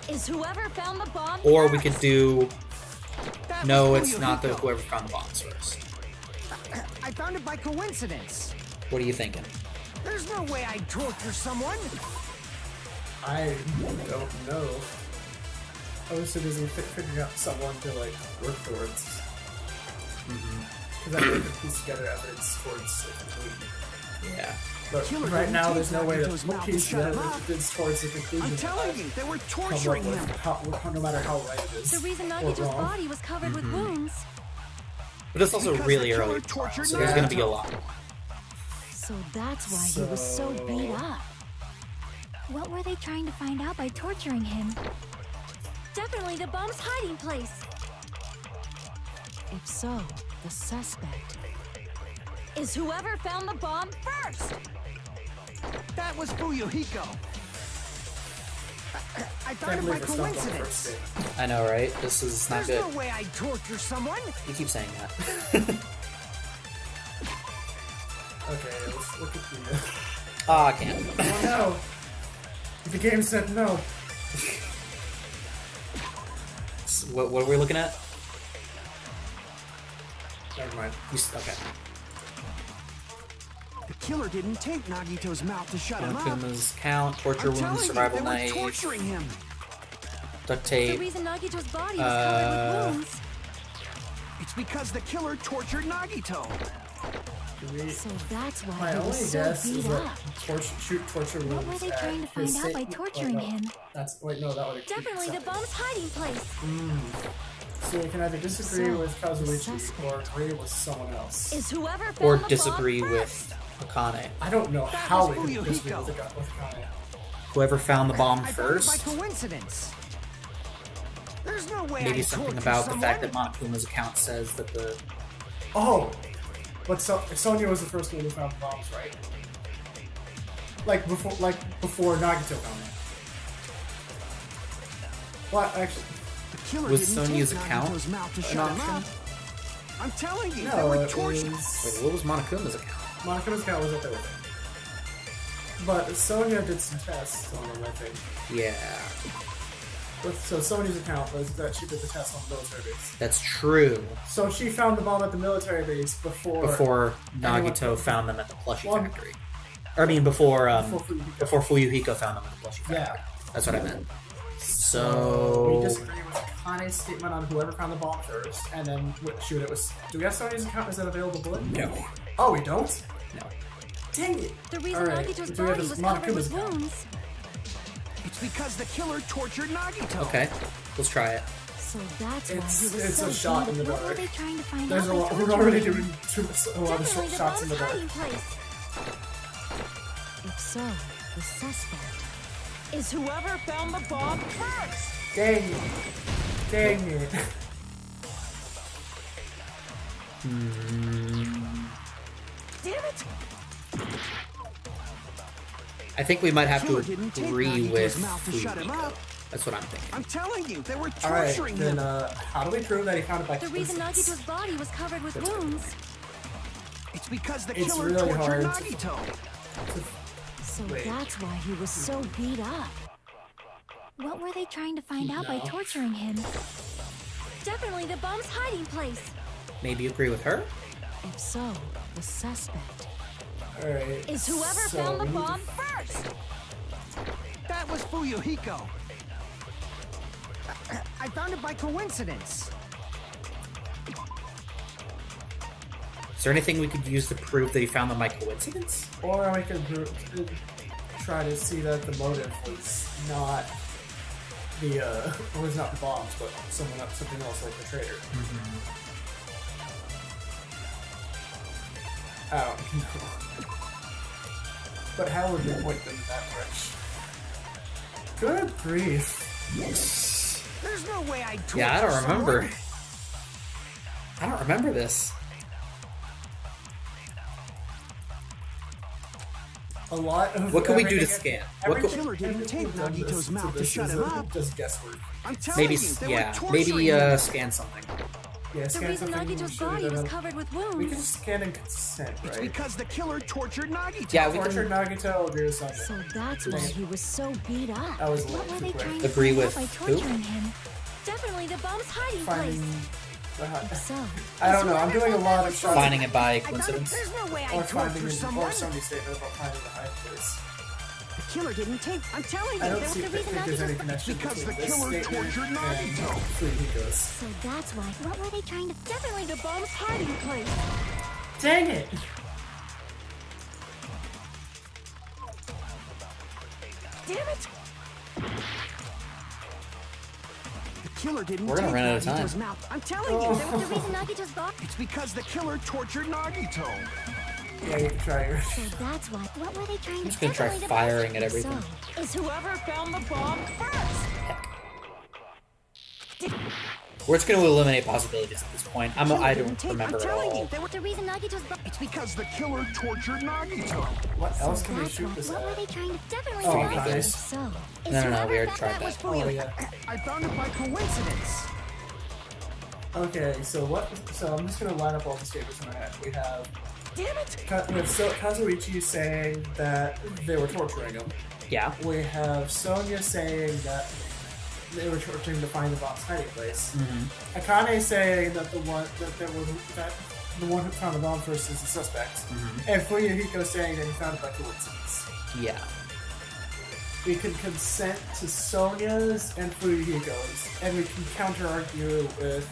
Is whoever found the bomb Or we first? could do... That No, was it's not the Fuyuhiko. whoever found the bombs first. I found it by coincidence. What are you thinking? There's no way I'd torture someone. I don't know. I was so busy figuring out someone to like work towards. Because I could piece together evidence towards a conclusion. Yeah. But Killer right didn't now, take there's no way to Nagito's mouth to piece shut him together up. evidence towards the conclusion. I'm telling you, they were torturing come up him. with, no matter how right it is. The reason or Nagito's wrong. body was covered with wounds. But it's also Because really the killer early, tortured so there's going to be a Nagito. lot. So that's why he was so beat up. What were they trying to find out by torturing him? Definitely the bomb's hiding place. If so, the suspect is whoever found the bomb first. That was Fuyuhiko. I found Can't it by believe it's not on the first coincidence. date. I know, right? This is not There's good. no way I'd torture someone. You keep saying that. Okay, let's look at the. Ah, I can't. Oh no! The game said no. What are we looking at? Never mind. Okay. The killer didn't take Nagito's mouth to shut him up. Monokuma's count, torture I'm wounds, telling you, survival they were knife, torturing him. duct The tape. reason Nagito's body was covered with wounds. It's because the killer tortured Nagito. So that's why My he only was so guess is beat that up. shoot torture wounds. What were they trying to find out by torturing him? That's wait no, that would Definitely the bomb's hiding place. So you can either disagree So, with the Kazuichi suspect or agree with someone else. Is whoever found Or the disagree bomb with Akane. I don't know That how was we could disagree Fuyuhiko. with Kane. Whoever found the bomb I found it first. by coincidence. There's no way Maybe I'd something torture about someone. the fact that Monokuma's account says that the... Oh! But Sonya was the first one who found the bombs, right? Like before Nagito found it. Well, actually, The killer Was didn't Sonya's take account Nagito's mouth to an shut him option? up. I'm telling you, they no, were it torturing. was... Wait, what was Monokuma's account? Monika's account was up there with it. But Sonya did some tests on them, I think. Yeah, So Sonya's account was that she did the test on the military base. that's true. So she found the bomb at the military base Before anyone- Nagito found them at the plushie Well, factory. Or I mean before Before Fuyuhiko. Fuyuhiko found them at the plushie factory. Yeah. That's what I meant. We So... disagree with Kane's statement on whoever found the bomb first, and then shoot it was. Do we have Sonya's account? Is that available bullet? No. Oh, we don't. No. Dang it! The reason Alright, Nagito's do we have body his was covered Monokuma's with account? wounds. It's because the killer tortured Nagito. Okay, let's try it. So that's why It's- he was it's so a shot beat in the up. What were dark. they trying to find There's out a by lot. We're torturing already him? doing a lot of Definitely the shots in bomb's the dark. hiding place. If so, the suspect is whoever found the bomb first. Dang it! Dang it! Damn it! I think we might have to Killer didn't take agree Nagito's with mouth to shut him Fuyuhiko. up. That's what I'm thinking. I'm telling you, they were All right, torturing then him. how do we prove that he found it by The reason coincidence? Nagito's body was covered with wounds. It's because the It's killer really tortured hard to- Nagito. So Wait. that's why he was so beat up. What were they trying to find out by No. torturing him? Definitely the bomb's hiding place. Maybe agree with her? If so, the suspect All right. is whoever so found the we need to- bomb first. That was Fuyuhiko. I found it by coincidence. Is there anything we could use to prove that he found them by coincidence? Or I could try to see that the motive was not was not the bombs, but something else like the traitor. I don't know. But how would we point them in that direction? Good grief. There's no way I'd torture Yeah, I don't remember. someone. I don't remember this. A lot of What can we do to everything- scan? What everything- could- Killer didn't take everything done Nagito's this- mouth to this shut is him up. Just guesswork. I'm telling Maybe, you, they yeah, were torturing maybe him. scan something. Yeah, The scan reason something. Nagito's shoot body it was up. covered with We can wounds. just scan and consent, It's right? because the killer tortured Nagito. Yeah, we Tortured can Nagito, agree with Sonya. So that's why he was so beat up. That was a What little were too they quick. trying to Agree find with out by who? torturing him? Definitely the bomb's hiding Finding place. the hut. If so, I don't know. I'm doing a lot of shots. finding it by I thought coincidence. there's no way Or I'd finding torture or someone. Sonya's statement about finding the hiding place. The killer didn't take. I'm telling I you, don't there was see the think reason there's any Nagito's- connection Because between the this killer statement tortured and Nagito. Fuyuhiko's. So that's why. What were they trying to? Definitely the bomb's hiding place. Dang it! Damn it! The killer didn't We're gonna take run out of Nagito's time. mouth. I'm telling you, There was the reason Nagito's body. it's because the killer tortured Nagito. Yeah, you can try your. So that's why. What were they trying to? just gonna try Definitely the firing bomb's- at everything. So, Is whoever found the bomb first. We're just gonna eliminate possibilities at this point. I Killer don't didn't take- remember I'm at telling all. you, they were. the reason Nagito's body. It's because the killer tortured Nagito. What else can we That's shoot why. this What were they at? trying to? Definitely Oh, the nice. bomb's. If so, is No, whoever we already found tried that was that. Oh, Fuyu. yeah. I found it by coincidence. Okay, so what? So I'm just gonna line up all the statements in my head. We have Damn it! we have Kazuichi saying that they were torturing him. Yeah. We have Sonya saying that they were torturing to find the bomb's hiding place. Mm-hmm. Akane saying that the one who found the bomb first is the suspect, and Fuyuhiko saying that he found it by coincidence. Yeah. We can consent to Sonya's and Fuyuhiko's, and we can counter argue with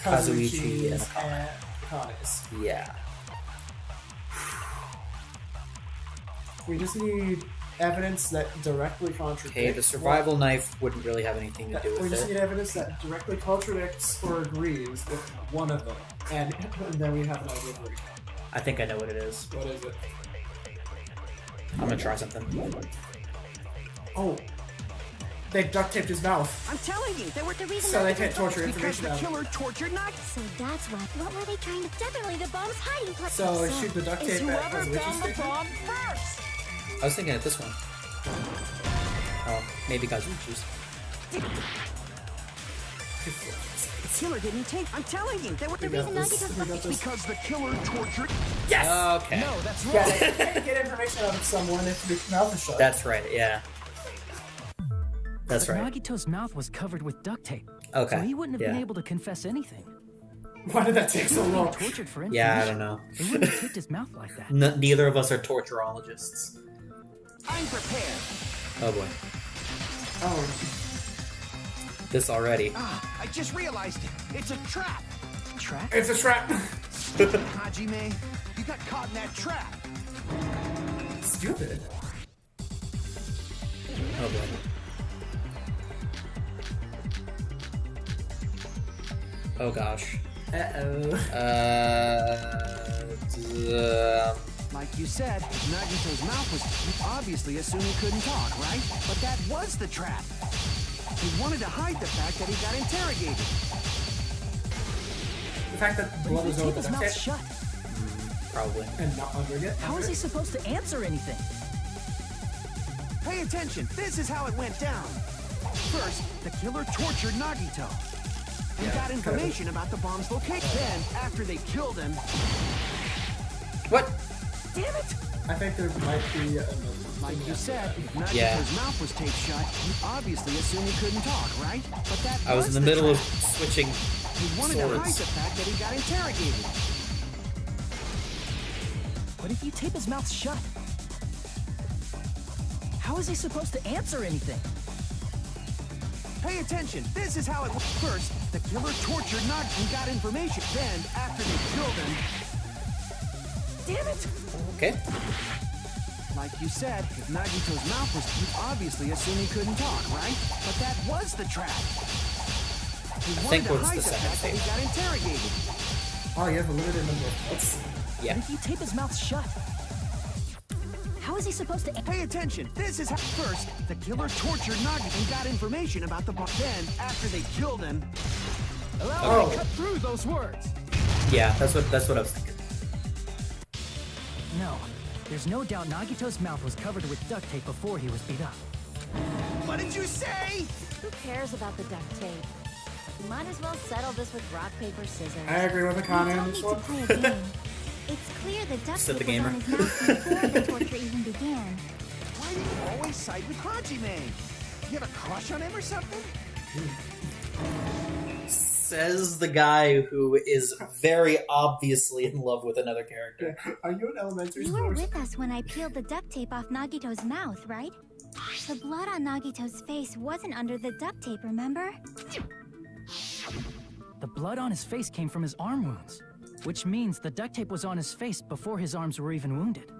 Kazuichi Kazuichi's and and Akane's. Yeah. We just need evidence that directly contradicts. Okay, the survival knife wouldn't really have anything to do We with just need it. evidence that directly contradicts or agrees with one of them, and then we have an idea of what it- I think I know what it is. what is it. I'm gonna try something. Oh, they duct taped his mouth, I'm telling you, they were The reason so they Nagito's can't torture Because information the out of him. killer tortured Nagito. So that's why. What were they trying to? Definitely the bomb's hiding place. So shoot the duct Is tape at whoever Kazuichi's found the statement. bomb first. I was thinking of this one. Oh, maybe Kazuichi's. The killer didn't take. I'm telling you, they were The We got reason this. Nagito's We got body. this. Because the killer tortured. Okay. No, that's Yeah, wrong. they can't get information out of someone if the mouth is shut. That's right, yeah. That's But right. Nagito's mouth was covered with duct tape, Okay. so he wouldn't have yeah. been able to confess anything. Why did that take He so was being long? tortured for Yeah, I information. don't know. They wouldn't have taped his mouth like that. Neither of us are torturologists. I'm prepared. Oh boy. Oh, This already. Ah, I just realized it. It's a trap. Trap? it's a trap. Hajime, you got caught in that trap. Stupid. Oh boy. Oh gosh. Uh-oh. Like you said, Nagito's mouth was. You obviously assumed he couldn't talk, right? But that was the trap. He wanted to hide the fact that he got interrogated. The fact that But blood if was he over taped the his duct mouth tape shut, Probably. and not under it. how is he supposed to answer anything? Pay attention. This is how it went down. First, the killer tortured Nagito. And got information about the bomb's location. Then, after they killed him, What? Damn it! I think there might be another. like you said, if Nagito's Yeah. mouth was taped shut, you obviously assumed he couldn't talk, right? But that I was in the middle of trap. switching He wanted to hide swords. the fact that he got interrogated. But if you tape his mouth shut, how is he supposed to answer anything? Pay attention. This is how it went. First, the killer tortured Nagito and got information. Then, after they killed him, Damn it! Okay. like you said, if Nagito's mouth was, you obviously assumed he couldn't talk, right? But that was the trap. He wanted think to what's hide the the second fact that he got interrogated. Oh, you have a limited number of hits. Yeah. But if you tape his mouth shut, how is he supposed to? Pay attention. This is how. First, the killer tortured Nagito and got information about the bomb. Then, after they killed him, Allow Oh. me to cut through those words. Yeah, that's what I was thinking. No, there's no doubt Nagito's mouth was covered with duct tape before he was beat up. what did you say? Who cares about the duct tape? Might as well settle this with rock, paper, scissors. I agree with Akane on We this don't one. need to play a game. It's clear the duct Said the tape was gamer. on his mouth before the torture even began. Why do you always side with Hajime? You have a crush on him or something? Says the guy who is very obviously in love with another character. Are you in elementary You school? were with us when I peeled the duct tape off Nagito's mouth, right? The blood on Nagito's face wasn't under the duct tape, remember? The blood on his face came from his arm wounds, which means the duct tape was on his face before his arms were even wounded.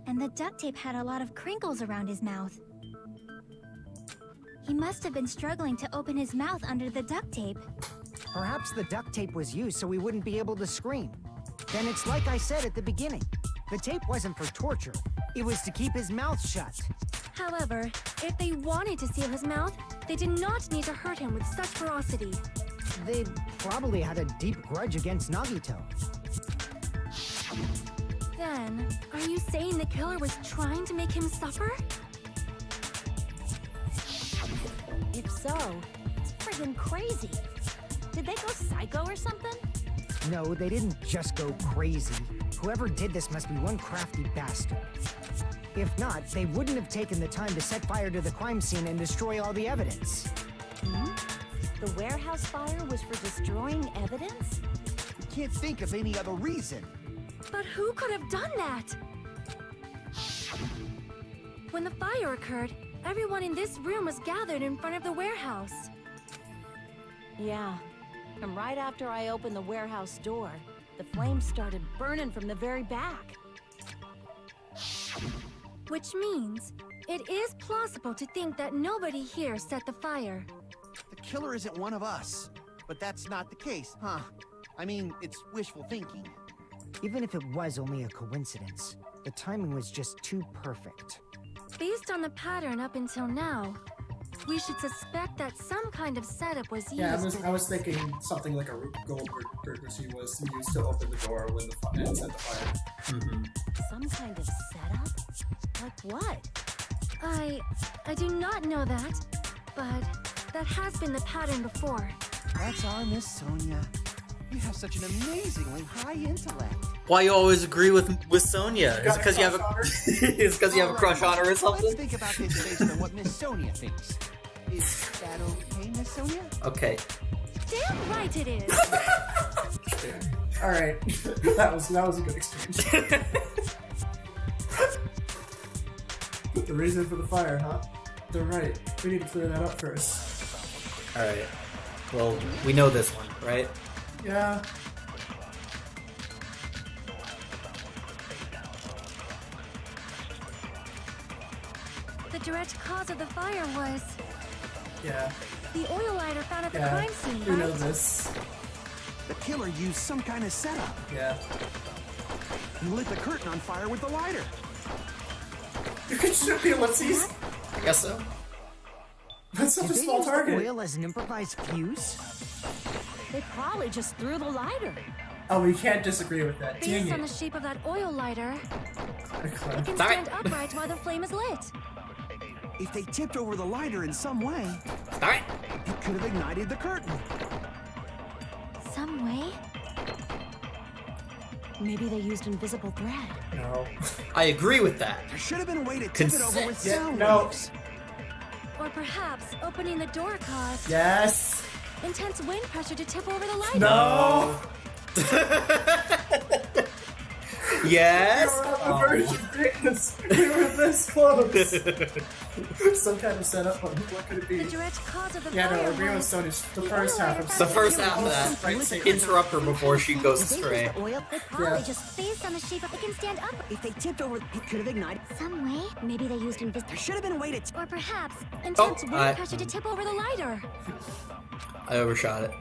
And the duct tape had a lot of crinkles around his mouth. He must have been struggling to open his mouth under the duct tape. Perhaps the duct tape was used so we wouldn't be able to scream. Then it's like I said at the beginning. The tape wasn't for torture. It was to keep his mouth shut. However, if they wanted to seal his mouth, they did not need to hurt him with such ferocity. They probably had a deep grudge against Nagito. Then, are you saying the killer was trying to make him suffer? If so, it's friggin' crazy. Did they go psycho or something? No, they didn't just go crazy. Whoever did this must be one crafty bastard. If not, they wouldn't have taken the time to set fire to the crime scene and destroy all the evidence. The warehouse fire was for destroying evidence? We can't think of any other reason. But who could have done that? When the fire occurred, everyone in this room was gathered in front of the warehouse. Yeah. And right after I opened the warehouse door, the flames started burning from the very back. Which means, it is plausible to think that nobody here set the fire. The killer isn't one of us. But that's not the case, huh? I mean, it's wishful thinking. Even if it was only a coincidence, the timing was just too perfect. Based on the pattern up until now, we should suspect that some kind of setup was used. Yeah, I was thinking something like a Rube Goldberg courtesy was used to open the door when the fire and set the fire. Some kind of setup? Like what? I do not know that, but that has been the pattern before. That's our Miss Sonia. You have such an amazingly high intellect. Why you always agree with Sonia? Is it because you have a it's because you have a crush on her or Let's something? think about this based on what Miss Sonia thinks. Is that okay, Miss Sonia? Okay. Damn right it is! Alright. that was a good exchange. The reason for the fire, huh? They're right. We need to clear that up first. All right. Well, we know this one, right? Yeah. The direct cause of the fire was Yeah. the oil lighter found at the Yeah. crime scene, We know right? this. The killer used some kind of setup. Yeah. He lit the curtain on fire with the lighter. You can shoot the ellipses. I guess so. That's such Did a they small use the target. oil as an improvised fuse? They probably just threw the lighter. Oh, we can't disagree with that. Dang Based on the it. shape of that oil lighter, it can Sorry. stand upright while the flame is lit. If they tipped over the lighter in some way, All right. it could have ignited the curtain. Some way? Maybe they used invisible thread. No. I agree with that. There should have been a way to tip it over with Yeah, sound no. waves. Or perhaps opening the door caused Yes. intense wind pressure to tip over the lighter. No. Yes. The version thickness. We were this close. Some kind of setup. What could it The be? direct cause of the Yeah, no, fire agreeing with was Sony's the first half of The first half of that. Right, say- Interrupt her before she goes Did they use astray. the oil? They probably Yeah. just based on the shape of it can stand up. If they tipped over, it could have ignited. Some way? Maybe they used invisible. There should have been a way to Or perhaps intense wind I- pressure to tip over the lighter. I overshot it.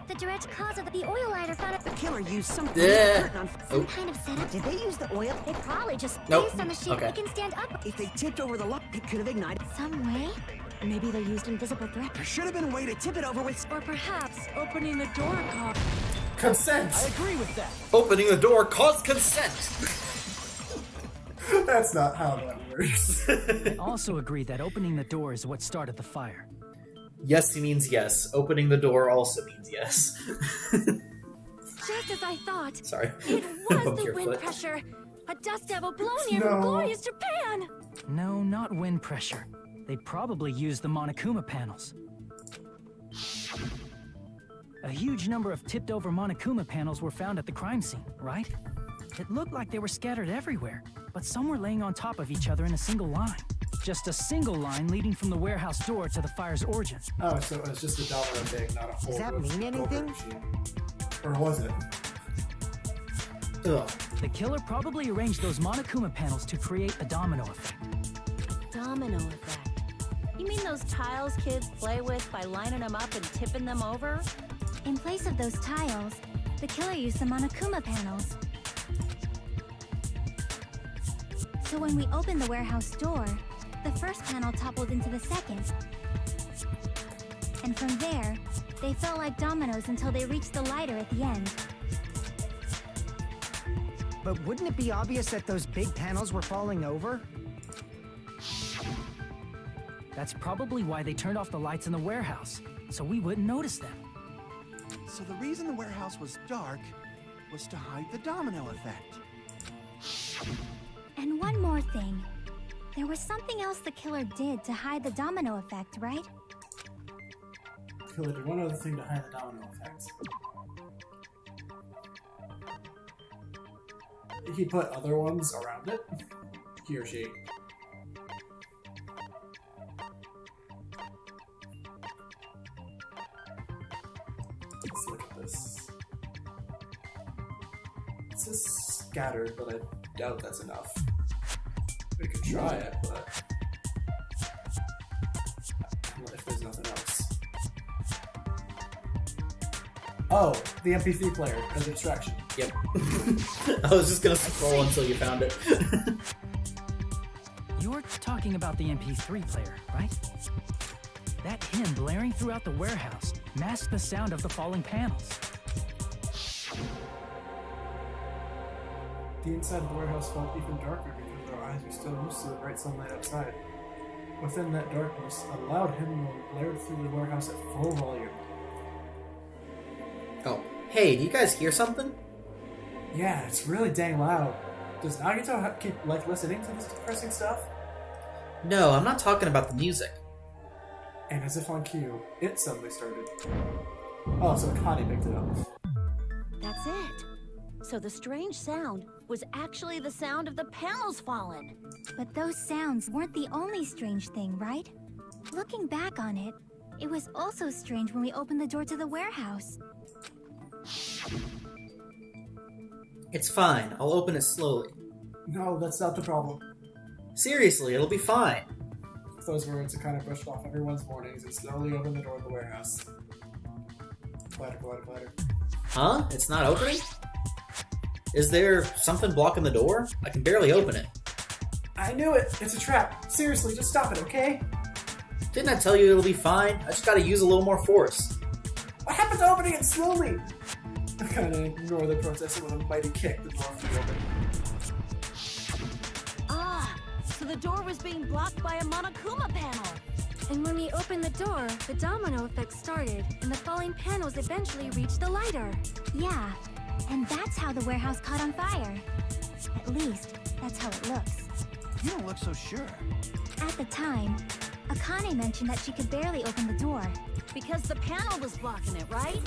The direct cause of the oil lighter found at The killer used some Yeah. curtain on. Oh. kind of setup. Did they use the oil? They probably just Nope. based on the shape Okay. it can stand up. If they tipped over the light, it could have ignited. Some way? Maybe they used invisible thread. There should have been a way to tip it over with. Or perhaps opening the door caused. Consent. I agree with that. Opening the door caused consent. That's not how that works. I also agree that opening the door is what started the fire. Yes, he means yes. Opening the door also means yes. Just as I thought. Sorry. It Bumped was the your wind foot. pressure. A dust devil blown here No. from glorious Japan. No, not wind pressure. They probably used the Monokuma panels. A huge number of tipped-over Monokuma panels were found at the crime scene, right? It looked like they were scattered everywhere, but some were laying on top of each other in a single line. Just a single line leading from the warehouse door to the fire's origin. Oh, so it was just a domino thing, not a whole. Does that mean anything? Machine. Or was it? Ugh. The killer probably arranged those Monokuma panels to create a domino effect. Domino effect. You mean those tiles kids play with by lining them up and tipping them over? In place of those tiles, the killer used the Monokuma panels. So when we opened the warehouse door, the first panel toppled into the second. And from there, they fell like dominoes until they reached the lighter at the end. But wouldn't it be obvious that those big panels were falling over? That's probably why they turned off the lights in the warehouse, so we wouldn't notice them. So the reason the warehouse was dark was to hide the domino effect. And one more thing. There was something else the killer did to hide the domino effect, right? Killer did one other thing to hide the domino effect. He put other ones around it. He or she. Let's look at this. It says scattered, but I doubt that's enough. We could try it, but if there's nothing else. Oh, the Mp3 player as a distraction. Yep. I was just gonna scroll until you found it. You're talking about the MP3 player, right? That hymn blaring throughout the warehouse masked the sound of the falling panels. The inside of the warehouse felt even darker because our eyes were still used to the bright sunlight outside. Within that darkness, a loud hymn blared through the warehouse at full volume. Oh, hey, do you guys hear something? Yeah, it's really dang loud. Does Nagito keep listening to this depressing stuff? No, I'm not talking about the music. And as if on cue, it suddenly started. Oh, so Connie picked it up. That's it. So the strange sound was actually the sound of the panels falling. But those sounds weren't the only strange thing, right? Looking back on it, it was also strange when we opened the door to the warehouse. It's fine. I'll open it slowly. No, that's not the problem. Seriously, it'll be fine. With those words, it kind of brushed off everyone's mornings and slowly opened the door of the warehouse. Clatter, clatter, clatter. Huh? It's not opening? Is there something blocking the door? I can barely open it. I knew it! It's a trap! Seriously, just stop it, okay? Didn't I tell you it'll be fine? I just gotta use a little more force. What happened to opening it slowly? I kind of ignore the protest and with a mighty kick, the door flew open. Ah, so the door was being blocked by a Monokuma panel. And when we opened the door, the domino effect started, and the falling panels eventually reached the lighter. Yeah, and that's how the warehouse caught on fire. At least, that's how it looks. You don't look so sure. At the time, Akane mentioned that she could barely open the door. Because the panel was blocking it, right?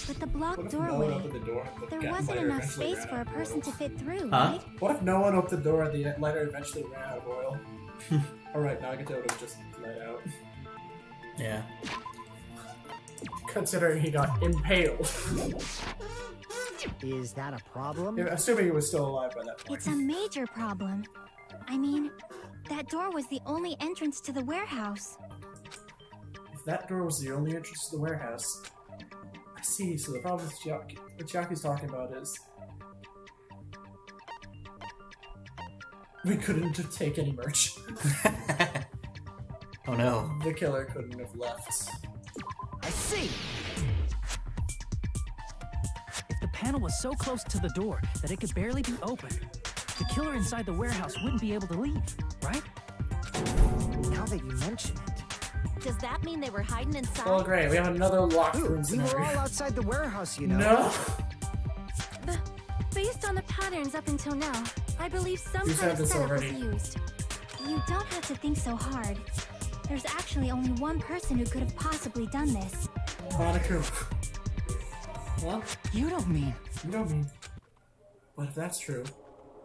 But the What blocked if no one doorway, opened the door? The there wasn't lighter enough eventually space ran for a out of person oil? to fit through, Huh? right? What if no one opened the door and the lighter eventually ran out of oil? Alright, Nagito would have just let out. Yeah. Considering he got impaled. Is that a problem? Yeah, assuming he was still alive by that point. It's a major problem. I mean, that door was the only entrance to the warehouse. If that door was the only entrance to the warehouse, I see. So the problem with what Chiaki's talking about is we couldn't take any merch. Oh no. The killer couldn't have left. I see! If the panel was so close to the door that it could barely be opened, the killer inside the warehouse wouldn't be able to leave, right? Now that you mention it, Does that mean they were hiding inside? Well, great. We have another locked room We were all scenario. outside the warehouse, you know. No. Based on the patterns up until now, I believe some You kind said of this setup already. was used. You don't have to think so hard. There's actually only one person who could have possibly done this. Monokuma. Well, You don't mean... you don't mean. But if that's true,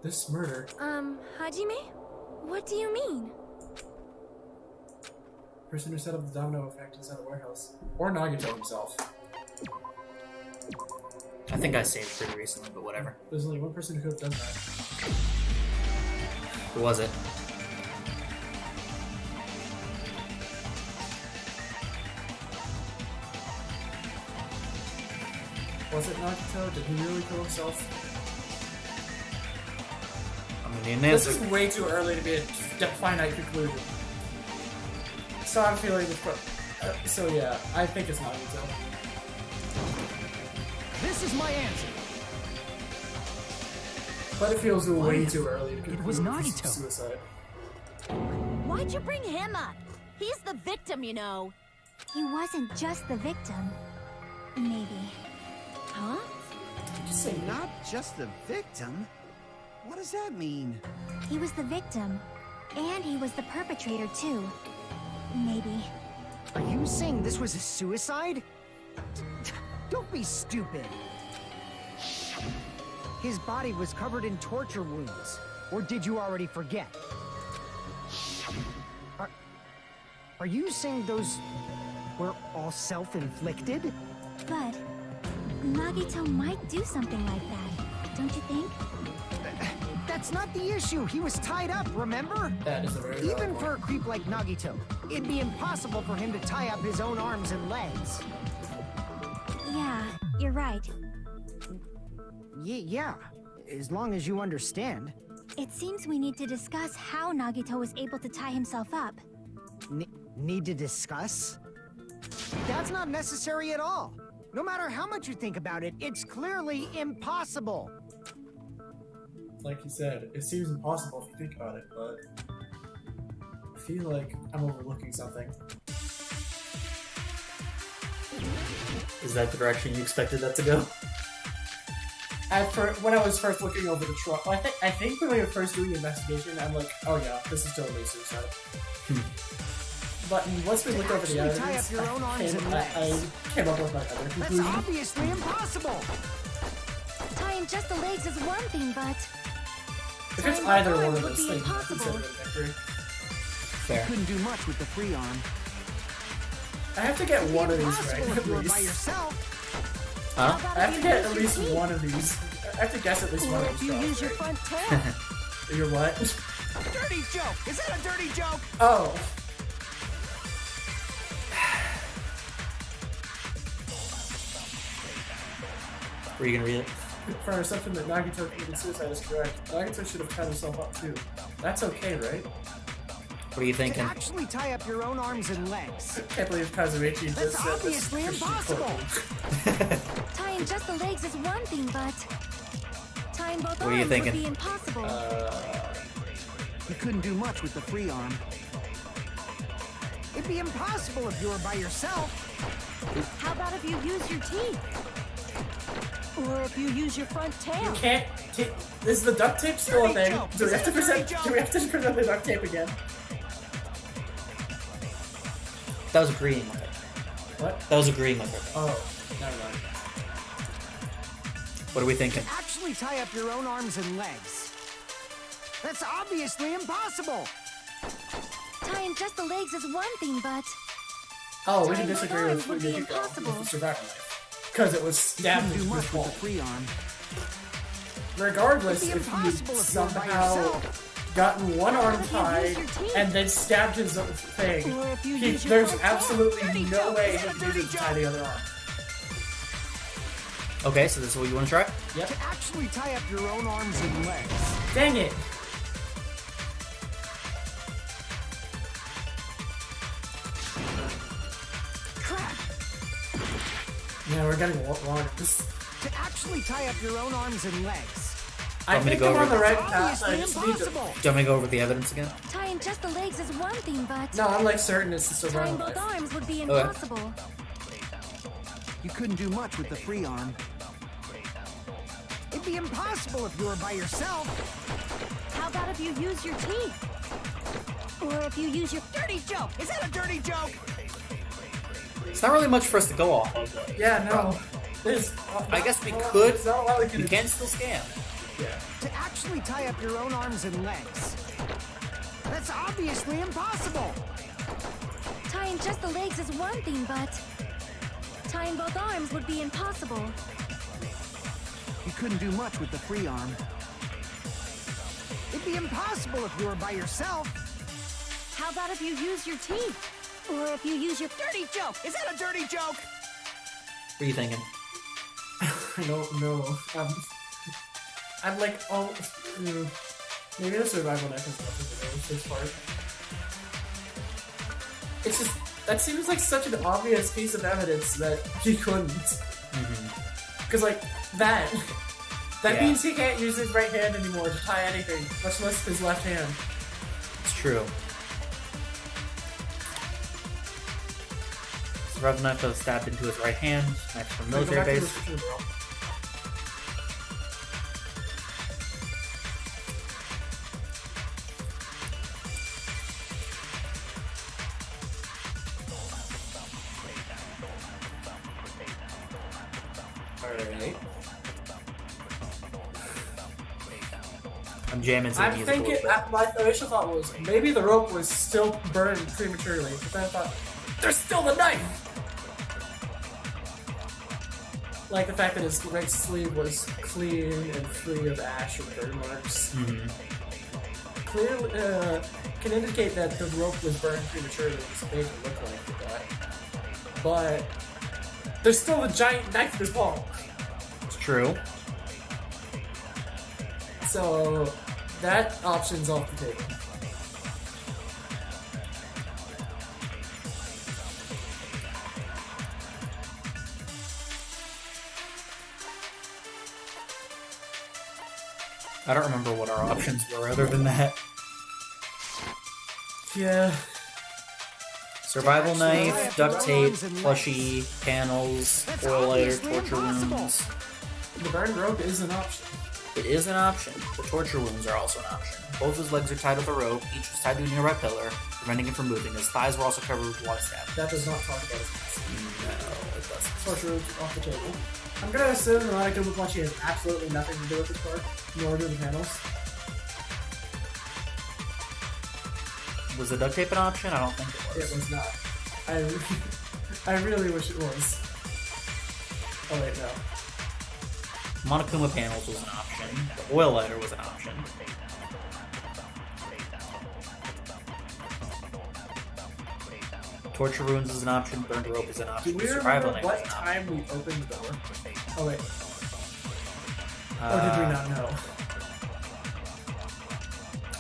this murder. Hajime? What do you mean? Person who set up the domino effect inside the warehouse. Or Nagito himself. I think I saved pretty recently, but whatever. There's only one person who could have done that. Who was it? Was it Nagito? Did he really kill himself? I'm gonna need an This answer. is way too early to be a finite conclusion. So I'm feeling so yeah, I think it's Nagito. This is my answer. But it feels way if too early to conclude it was this Nagito? is suicide. Why'd you bring him up? He's the victim, you know. He wasn't just the victim. Maybe. Huh? Just say Not just the victim? What does that mean? He was the victim. And he was the perpetrator, too. Maybe. Are you saying this was a suicide? Don't be stupid. His body was covered in torture wounds. Or did you already forget? Are you saying those were all self-inflicted? But Nagito might do something like that, don't you think? That's not the issue. He was tied up, remember? that is a very valid Even point. for a creep like Nagito, it'd be impossible for him to tie up his own arms and legs. Yeah, you're right. Yeah, as long as you understand. It seems we need to discuss how Nagito was able to tie himself up. Need to discuss? That's not necessary at all. No matter how much you think about it, it's clearly impossible. Like you said, it seems impossible if you think about it, but I feel like I'm overlooking something. Is that the direction you expected that to go? When I was first looking over the truck, I think when we were first doing the investigation, I'm like, oh yeah, this is totally suicide. But once we looked over the Actually tie evidence, up your own arms and I legs. came up with my other That's conclusion. obviously impossible. Tying just the legs is one thing, but If it's tying either both one of arms would those be things, I impossible. consider it a victory. Fair. Couldn't do much with the free arm. I have to get one of these Impossible right, if you were at by least. yourself. Huh? I have to get at least one of these. I have to guess at least one Or of if these you jobs, use your right? front tail. Your what? Dirty joke! Is that a dirty joke? Oh. Were you gonna read it? For our assumption that Nagito committed suicide is correct, Nagito should have tied himself up too. That's okay, right? What are you To thinking? actually tie up your own arms and legs. Can't believe Kazuichi That's just said obviously this. impossible. tying just the legs is one thing, but tying both What are you arms thinking? would be impossible. You couldn't do much with the free arm. It'd be impossible if you were by yourself. How about if you use your teeth? Or if you use your front tail? Can't. Is the duct tape still a Dirty thing? joke. Do we have to Is that a present? dirty Do we have to present the duct tape again? That was agreeing with it. What? That was agreeing with her. Oh, never mind. What are we thinking? To actually tie up your own arms and legs. That's obviously impossible. Tying just the legs is one thing, but Oh, we can tying both disagree arms with would be Yukiko impossible. with the survival knife. Because it was stabbed Couldn't do into his much with wall. the free arm. Regardless, It'd be if impossible you if you were by somehow yourself. gotten one arm if you tied use your teeth? and then stabbed his thing, Or if you use your there's front tail? absolutely Dirty no joke. way Is he that a can do dirty this to tie the other arm. Okay, so this is what you want to try? Yep. To actually tie up your own arms and legs. Dang it! Crap. Yeah, we're getting longer. This, To actually tie up your own arms and legs. I Want me to think go I'm on over- the right path. Obviously I just need to. impossible. Do you want me to go over the evidence again? Tying just the legs is one thing, but No, I'm like certain it's the tying survival both knife. arms would be Okay. impossible. You couldn't do much with the free arm. It'd be impossible if you were by yourself. How about if you use your teeth? Or if you use your Dirty joke! Is that a dirty joke? It's not really much for us to go off of. Yeah, no. There's. I guess we could. There's not a lot we can You can still scam. Yeah. To actually tie up your own arms and legs. That's obviously impossible. tying just the legs is one thing, but tying both arms would be impossible. You couldn't do much with the free arm. It'd be impossible if you were by yourself. How about if you use your teeth? Or if you use your Dirty joke! Is that a dirty joke? What are you thinking? I don't know. I'm like, oh, maybe the survival knife is nothing to do with this part. It's just, that seems like such an obvious piece of evidence that he couldn't. Because, like, that Yeah. means he can't use his right hand anymore to tie anything, much less his left hand. It's true. Survival knife was stabbed into his right hand. Knife from Go military back to base. description, bro. Alright. I'm jamming some I'm music a thinking, little bit. my initial thought was maybe the rope was still burned prematurely, but then I thought, there's still the knife! Like the fact that his right sleeve was clean and free of ash or burn marks. Clearly, can indicate that the rope was burned prematurely, so it made it look like that. But there's still the giant knife in his palm. It's true. So that option's off the table. I don't remember what our options were other than that. Yeah. Survival Actually, knife, I duct have tape, arms and plushie, panels, That's oil lighter, obviously torture impossible. wounds. The burned rope is an option. It is an option. The torture wounds are also an option. Both his legs are tied with a rope, each was tied to a nearby pillar, preventing him from moving. His thighs were also covered with water stab. That does not talk about his past. No, it doesn't. Torture rope off the table. I'm gonna assume the Monica Mupachi has absolutely nothing to do with this part, nor do the panels. Was the duct tape an option? I don't think it It was. was not. I really wish it was. Oh wait, no. Monokuma panels was an option. The oil lighter was an option. Torture wounds is an option. Burned rope is an Do option. we Survival remember knife what is an option. time we opened the door? Oh wait. Or did we not know?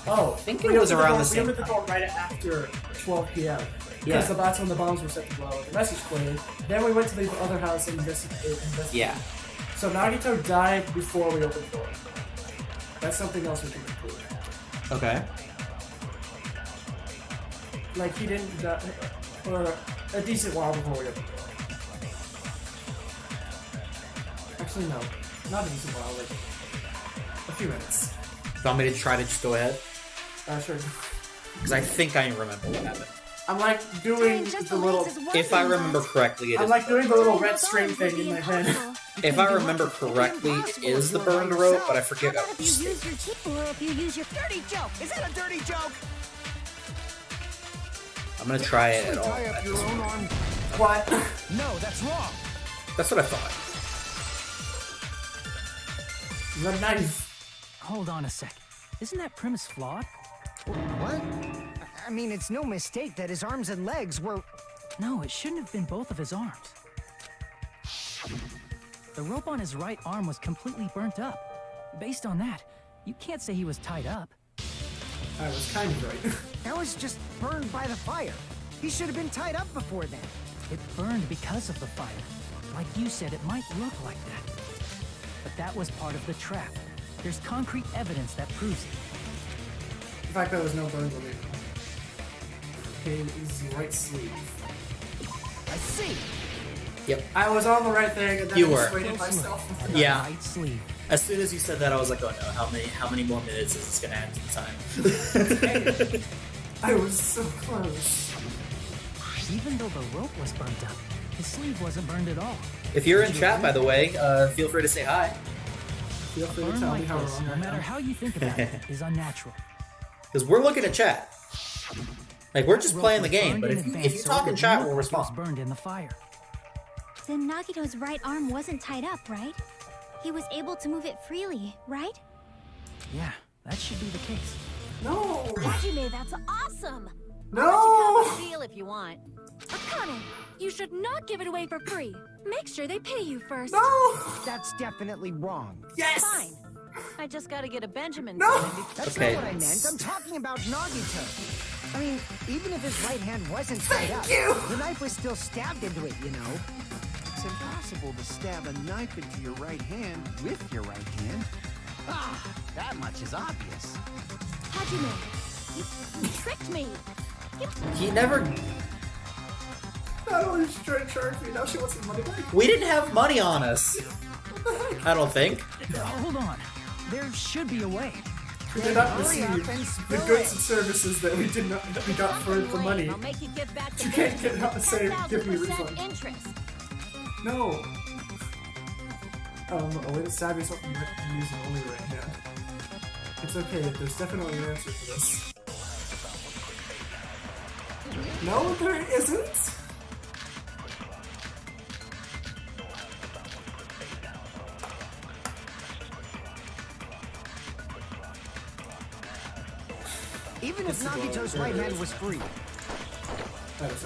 Oh, I think it was around the same We opened the door right after 12 p.m. Yeah. Because that's when the bombs were set to blow. The message played. Then we went to the other house and investigated. Yeah. So Nagito died before we opened the door. That's something else we can conclude. Okay. Like he didn't die for a decent while before we opened the door. Actually, no, not a decent while. Like a few minutes. Want me to try to just go ahead? Sure. Because I think I remember what happened. I'm like doing tying just the little. legs is one If I thing, remember but correctly, it I'm is. like doing the little tying red both string arms would thing in be my head. impossible. If I remember correctly, it is the burned rope, but I forget How about about if you use your teeth? Or if you use your Dirty joke! Is that a dirty joke? I'm gonna try it at all. Tie up your own arm. What? No, that's wrong. That's what I thought. The knife. Hold on a sec. Isn't that premise flawed? What? I mean, it's no mistake that his arms and legs were... No, it shouldn't have been both of his arms. The rope on his right arm was completely burnt up. Based on that, you can't say he was tied up. I was kind of right. That was just burned by the fire. He should have been tied up before then. It burned because of the fire. Like you said, it might look like that. But that was part of the trap. There's concrete evidence that proves it. The fact there was no burns on his right sleeve. I see. Yep. I was on the right thing, and then You I were. persuaded myself. Yeah. Right sleeve. As soon as you said that, I was like, oh no, how many more minutes is this gonna add to the time? I was so close. Even though the rope was burnt up, his sleeve wasn't burned at all. If you're in chat, by the way, feel free to say hi. Feel free to Burn tell me like how this, wrong no I matter am. how you think about it, is unnatural. Because we're looking at chat. Like, we're just Rope playing the was game, burned but in if you advance so talk it in would chat, look we'll like it was respond. burned in the fire. Then Nagito's right arm wasn't tied up, right? He was able to move it freely, right? Yeah, that should be the case. No! Hajime, that's awesome! No! I'll let you cut the deal if you want. Akane, you should not give it away for free. Make sure they pay you first. No! That's definitely wrong. Yes! Fine. I just gotta get a Benjamin. No! going before- That's Okay. not what I meant. I'm talking about Nagito. I mean, even if his right hand wasn't tied up, you! the knife was still stabbed into it, you know? It's impossible to stab a knife into your right hand with your right hand. Ah, that much is obvious. Hajime, You tricked me! He never. Not only did she try to charge me, now she wants some money back. We didn't have money on us. I don't think. Hold on. There should be a way. We did not Hurry up receive and the spill goods it. and services that we got for the Lane, money. I'll make you give back the You can't Benjamin. get out and say, give me a 10,000% refund. interest. No. A way to stab yourself in using only right hand. It's okay, there's definitely an answer for this. No, there isn't. Even if Nagito's right hand was free,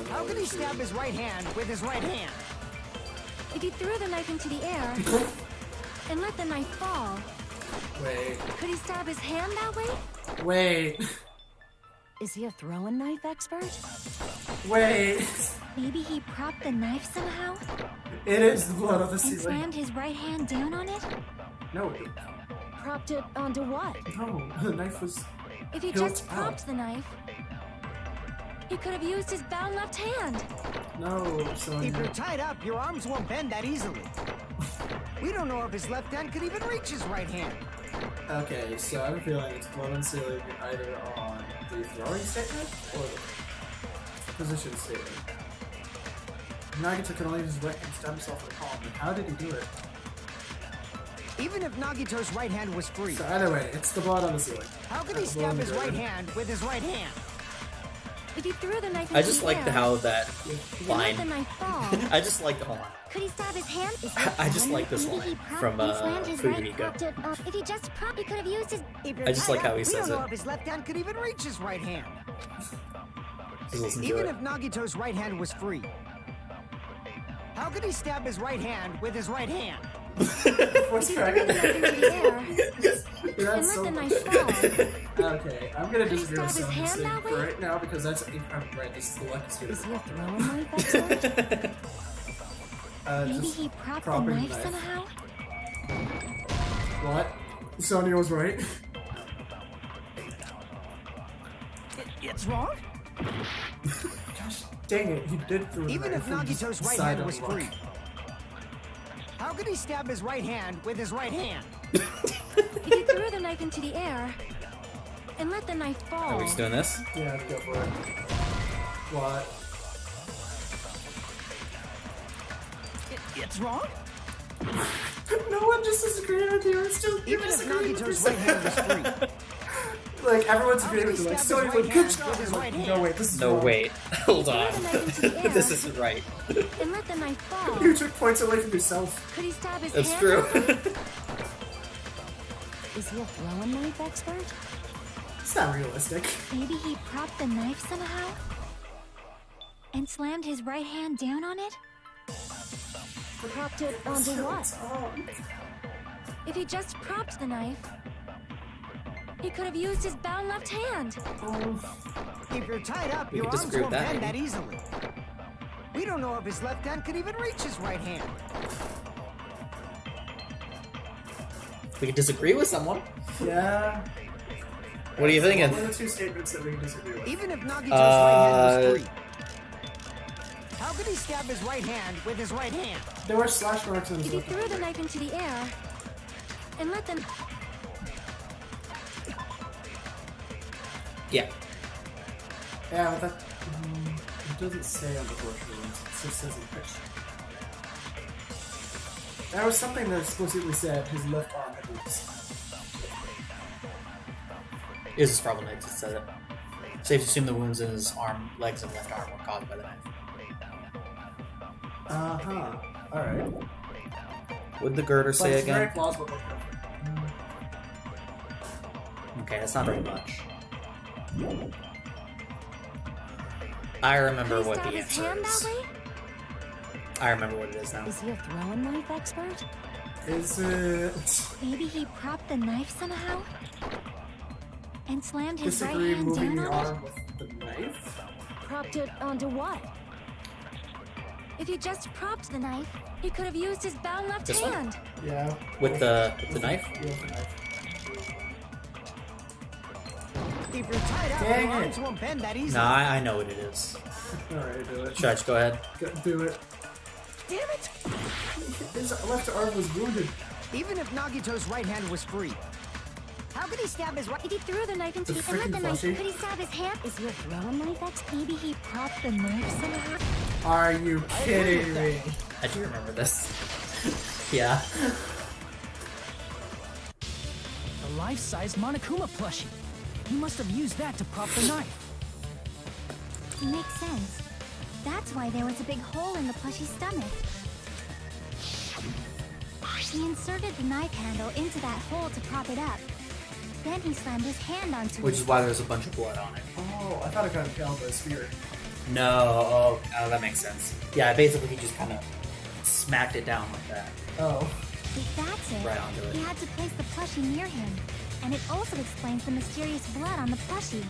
how could he stab his right hand with his right hand? if he threw the knife into the air and let the knife fall, Wait. could he stab his hand that way? Wait. Is he a throwing knife expert? Wait. Maybe he propped the knife somehow It is the blood on the and ceiling. slammed his right hand down on it? No. Propped it onto what? No. The knife was... If he Hilt just out. propped the knife, he could have used his bound left hand. No, so... If you're tied up, your arms won't bend that easily. We don't know if his left hand could even reach his right hand. Okay, so I'm feeling it's blood on the ceiling either on the throwing statement or the position statement. Nagito could only use his right hand to stab himself in the palm. How did he do it? Even if Nagito's right hand was free, So either way, it's the blood on the ceiling. how could he stab his right hand with his right hand? If he threw the knife into I just the like air the how that and let the line. knife fall, I just like the hold on. could he stab his hand? I just like this Maybe line he propped from and slammed his right Fujinigo. propped it up. If he just propped, he could have used his. If you're I just tied like how up, he we says don't know it. if his left hand could even reach his right hand. Just listen to Even it. if Nagito's right hand was free, how could he stab his right hand with his right hand? What's If he threw the knife into the air and That's let so the knife fall, Okay, I'm gonna Could he disagree with stab his Sonny's hand thing that for way? right now because that's I'm right. This is the luckiest bit is of he a it. throwing knife expert? Maybe Just he propped the propping the knife knife. somehow. What? Sonya was right. It's wrong? Gosh, dang it! He did throw the Even knife if and just Nagito's right decided hand was on luck. free, how could he stab his right hand with his right hand? If he threw the knife into the air and let the knife fall, Are we just doing this? Yeah, go for it. What? It's wrong? No one just disagreed with you. It's still Even if Nagito's right hand was free, like everyone's How agreeing could with you. he Like stab his Sonya, right good hand job. with his Like, right no hand? wait, this is No, wrong. wait. Hold Throw on. the knife into the air. This isn't right. and let the knife fall, You took points away from yourself. could he stab his That's hand? true. that way? Is he a throwing knife expert? It's not realistic. Maybe he propped the knife somehow and slammed his right hand down on it. Propped it onto what? If he just propped the knife, he could have used his bound left hand. if you're tied up, We your can arms disagree with won't that, bend maybe. that easily. We don't know if his left hand could even reach his right hand. We can disagree with someone. Yeah. What are you thinking? What are the two statements that we can disagree with? Even if Nagito's right hand was free, how could he stab his right hand with his right hand? There were slash marks in his If he left threw hand. the knife into the air and let them... Yeah. Yeah, but that it doesn't say on the torture wounds. It just says in picture. There was something that explicitly said his left arm had wounds. It was his problem that just said it. Safe to assume the wounds in his arm, legs, and left arm were caused by the knife. Uh-huh. Alright. What'd the girder But say it's very again? plausible. Okay, that's not very much. I remember Did he what stab the his answer hand that is. way? I remember what it is now. Is he a throwing knife expert? Is it... Maybe he propped the knife somehow? And slammed his right Disagree hand moving down the on it? arm with the knife? Propped it onto what? If he just propped the knife, he could have used his bound left This one? hand. Yeah. With the knife? Yeah, with the knife. If you're tied out, Dang your it. arms won't bend that easily. Nah, I know what it is. Alright, do it. Stretch, go ahead. Do it. Damn it! His left arm was wounded. Even if Nagito's right hand was free, how could he stab his right? If he threw the knife into The the and let the freaking knife, plushie. could he stab his hand? Is he a throwing knife expert? Maybe he propped the knife somehow? Are you kidding me? I do remember this. Yeah. The life-size Monokuma plushie. He must have used that to prop the knife. Makes sense. That's why there was a big hole in the plushie's stomach. He inserted the knife handle into that hole to prop it up. Then he slammed his hand onto Which it. is why there's a bunch of blood on it. Oh, I thought it got impaled by a spear. No, oh, that makes sense. Yeah, basically he just kind of smacked it down like that. Oh. If that's it, Right onto it. he had to place the plushie near him. And it also explains the mysterious blood on the plushie.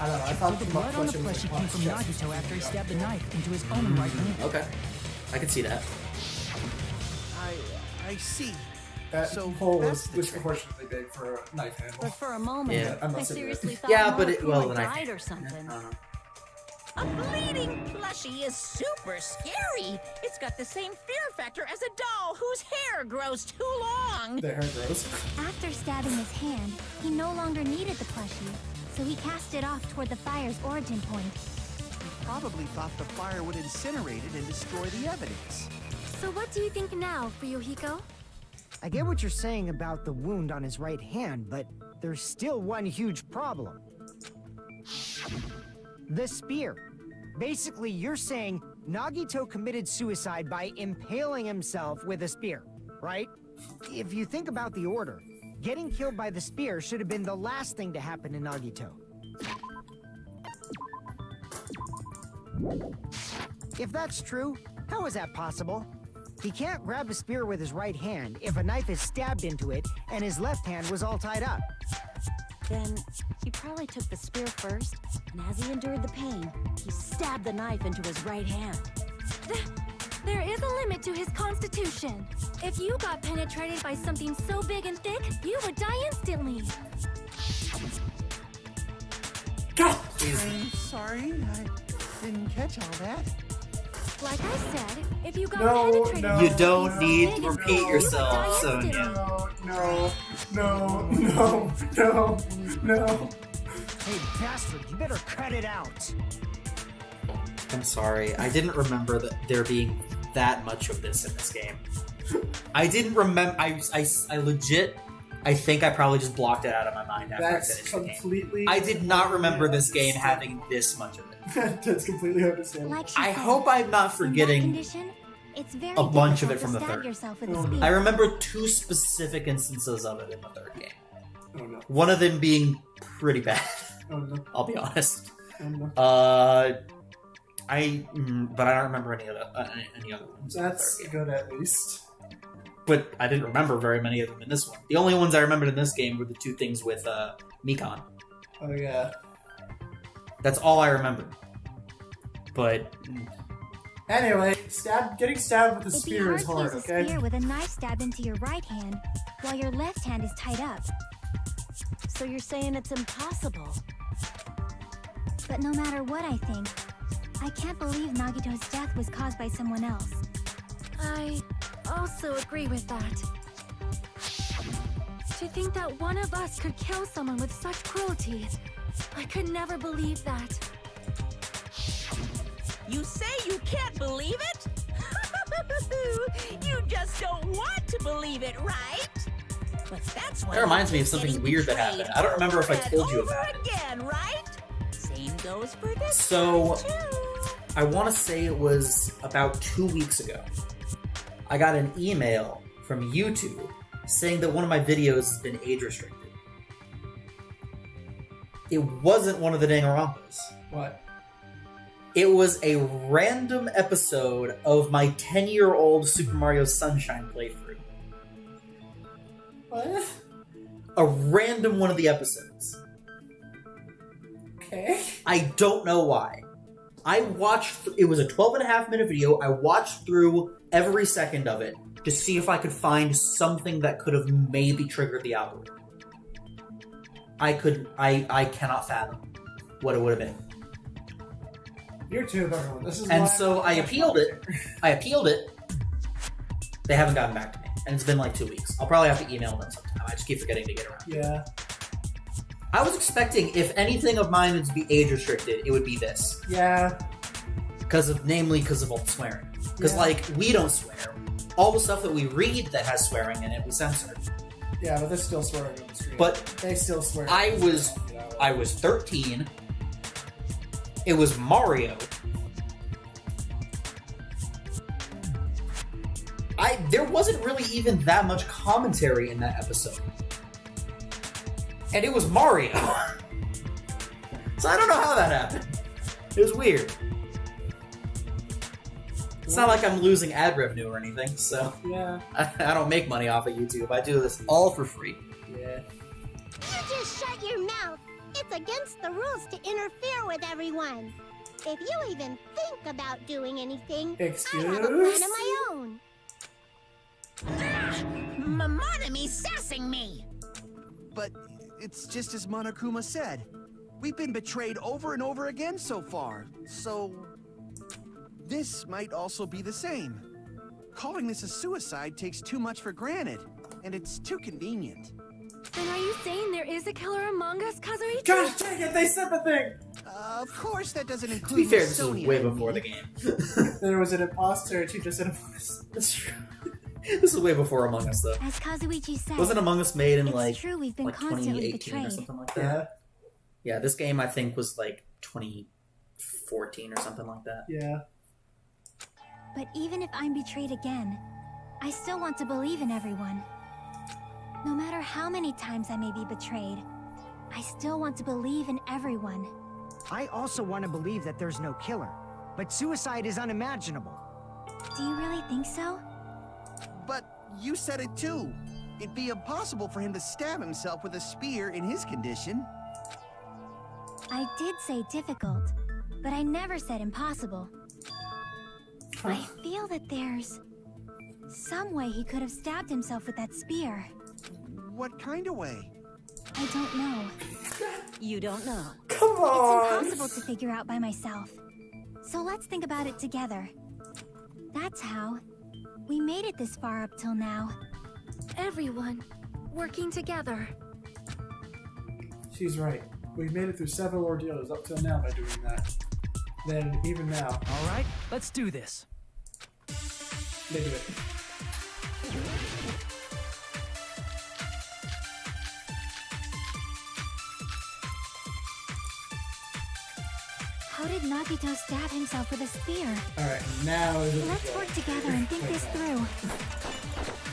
I don't know, I So thought the blood on the was plushie on came his from chest. Nagito after he stabbed the knife into his own right hand. Okay. I can see that. I see. That So hole that's was the trick. disproportionately big for a knife handle. But for a moment, Yeah. I'm I not saying seriously that. thought Yeah, but it- Monokuma well, then I- died or something. A bleeding plushie is super scary. It's got the same fear factor as a doll whose hair grows too long. The hair grows. After stabbing his hand, he no longer needed the plushie, so he cast it off toward the fire's origin point. Probably thought the fire would incinerate it and destroy the evidence. So what do you think now, Fuyuhiko? I get what you're saying about the wound on his right hand, but there's still one huge problem. The spear. Basically, you're saying Nagito committed suicide by impaling himself with a spear, right? If you think about the order, getting killed by the spear should have been the last thing to happen to Nagito. If that's true, how is that possible? He can't grab a spear with his right hand if a knife is stabbed into it and his left hand was all tied up. Then he probably took the spear first, and as he endured the pain, he stabbed the knife into his right hand. There is a limit to his constitution. If you got penetrated by something so big and thick, you would die instantly. I'm sorry, I didn't catch all that. Like I said, if you got No, penetrated no, by You something don't so need big to and repeat thick, you would yourself, die Sonia. instantly. No. Hey, bastard, you better cut it out. I'm sorry. I didn't remember that there being that much of this in this game. I didn't remember. I legit. I think I probably just blocked it out of my mind after I That's finished the game. completely... I did not remember this game having this much of it. That's completely understandable. Like she I said, hope I'm not in that forgetting. condition, it's very a bunch of difficult it from to the stab third. yourself with a Oh, spear. I remember 2 specific instances of it in the third game. Oh no. One of them being pretty bad. Oh no. I'll be honest. Oh no. But I don't remember any other ones. in the That's third game. good at least. But I didn't remember very many of them in this one. The only ones I remembered in this game were the 2 things with Mikon. Oh yeah. That's all I remembered. But Anyway, getting stabbed with a It'd be spear hard is to hard, use a okay? spear with a knife stabbed into your right hand while your left hand is tied up. So you're saying it's impossible? But no matter what I think, I can't believe Nagito's death was caused by someone else. I also agree with that. To think that one of us could kill someone with such cruelty, I could never believe that. You say you can't believe it? You just don't want to believe it, right? But that's why That reminds me of you're something getting weird that betrayed happened. I don't remember if I over and told you over about it. again, right? Same goes for this So, one, too. I want to say it was about 2 weeks ago. I got an email from YouTube saying that one of my videos has been age restricted. It wasn't one of the Danganronpas. What? It was a random episode of my 10-year-old Super Mario Sunshine playthrough. What? A random one of the episodes. Okay. I don't know why. I watched... It was a 12.5-minute video. I watched through every second of it to see if I could find something that could have maybe triggered the algorithm. I cannot fathom what it would have been. YouTube, everyone. This is And why so I appealed it. They haven't gotten back to me. And it's been like 2 weeks. I'll probably have to email them sometime. I just keep forgetting to get around. Yeah. I was expecting, if anything of mine is to be age restricted, it would be this. Yeah. Namely because of all the swearing. Because, Yeah. like, we don't swear. All the stuff that we read that has swearing in it, we censor. Yeah, but they're still swearing on the screen. But they still swear. I was 13. It was Mario. There wasn't really even that much commentary in that episode. And it was Mario. So I don't know how that happened. It was weird. It's not like I'm losing ad revenue or anything, so Yeah. I don't make money off of YouTube. I do this all for free. Yeah. You just shut your mouth. It's against the rules to interfere with everyone. If you even think about doing anything, Excuse? I have a plan of my own. Monome's sassing me! But it's just as Monokuma said. We've been betrayed over and over again so far, so... This might also be the same. Calling this a suicide takes too much for granted, and it's too convenient. Then are you saying there is a killer among us, Kazuichi? Gosh dang it, they said the thing! Of course that doesn't To include be fair, this was Sonia way and before me. the game. There was an imposter, teacher said imposter. That's true. This is way before Among Us, though. As Kazuichi said, Wasn't Among Us made in it's like true we've been like constantly 2018 or betrayed. something like that? Yeah. Yeah, this game I think was like 2014 or something like that. Yeah. But even if I'm betrayed again, I still want to believe in everyone. No matter how many times I may be betrayed, I still want to believe in everyone. I also want to believe that there's no killer, but suicide is unimaginable. Do you really think so? But you said it too. It'd be impossible for him to stab himself with a spear in his condition. I did say difficult, but I never said impossible. I feel that there's some way he could have stabbed himself with that spear. What kind of way? I don't know. You don't know. Come on! It's impossible to figure out by myself. So let's think about it together. That's how we made it this far up till now. Everyone working together. She's right. We've made it through several ordeals up till now by doing that. Then, even now, All right, let's do this. they do it. How did Nagito stab himself with a spear? Alright, now is it. Let's work together and think this through.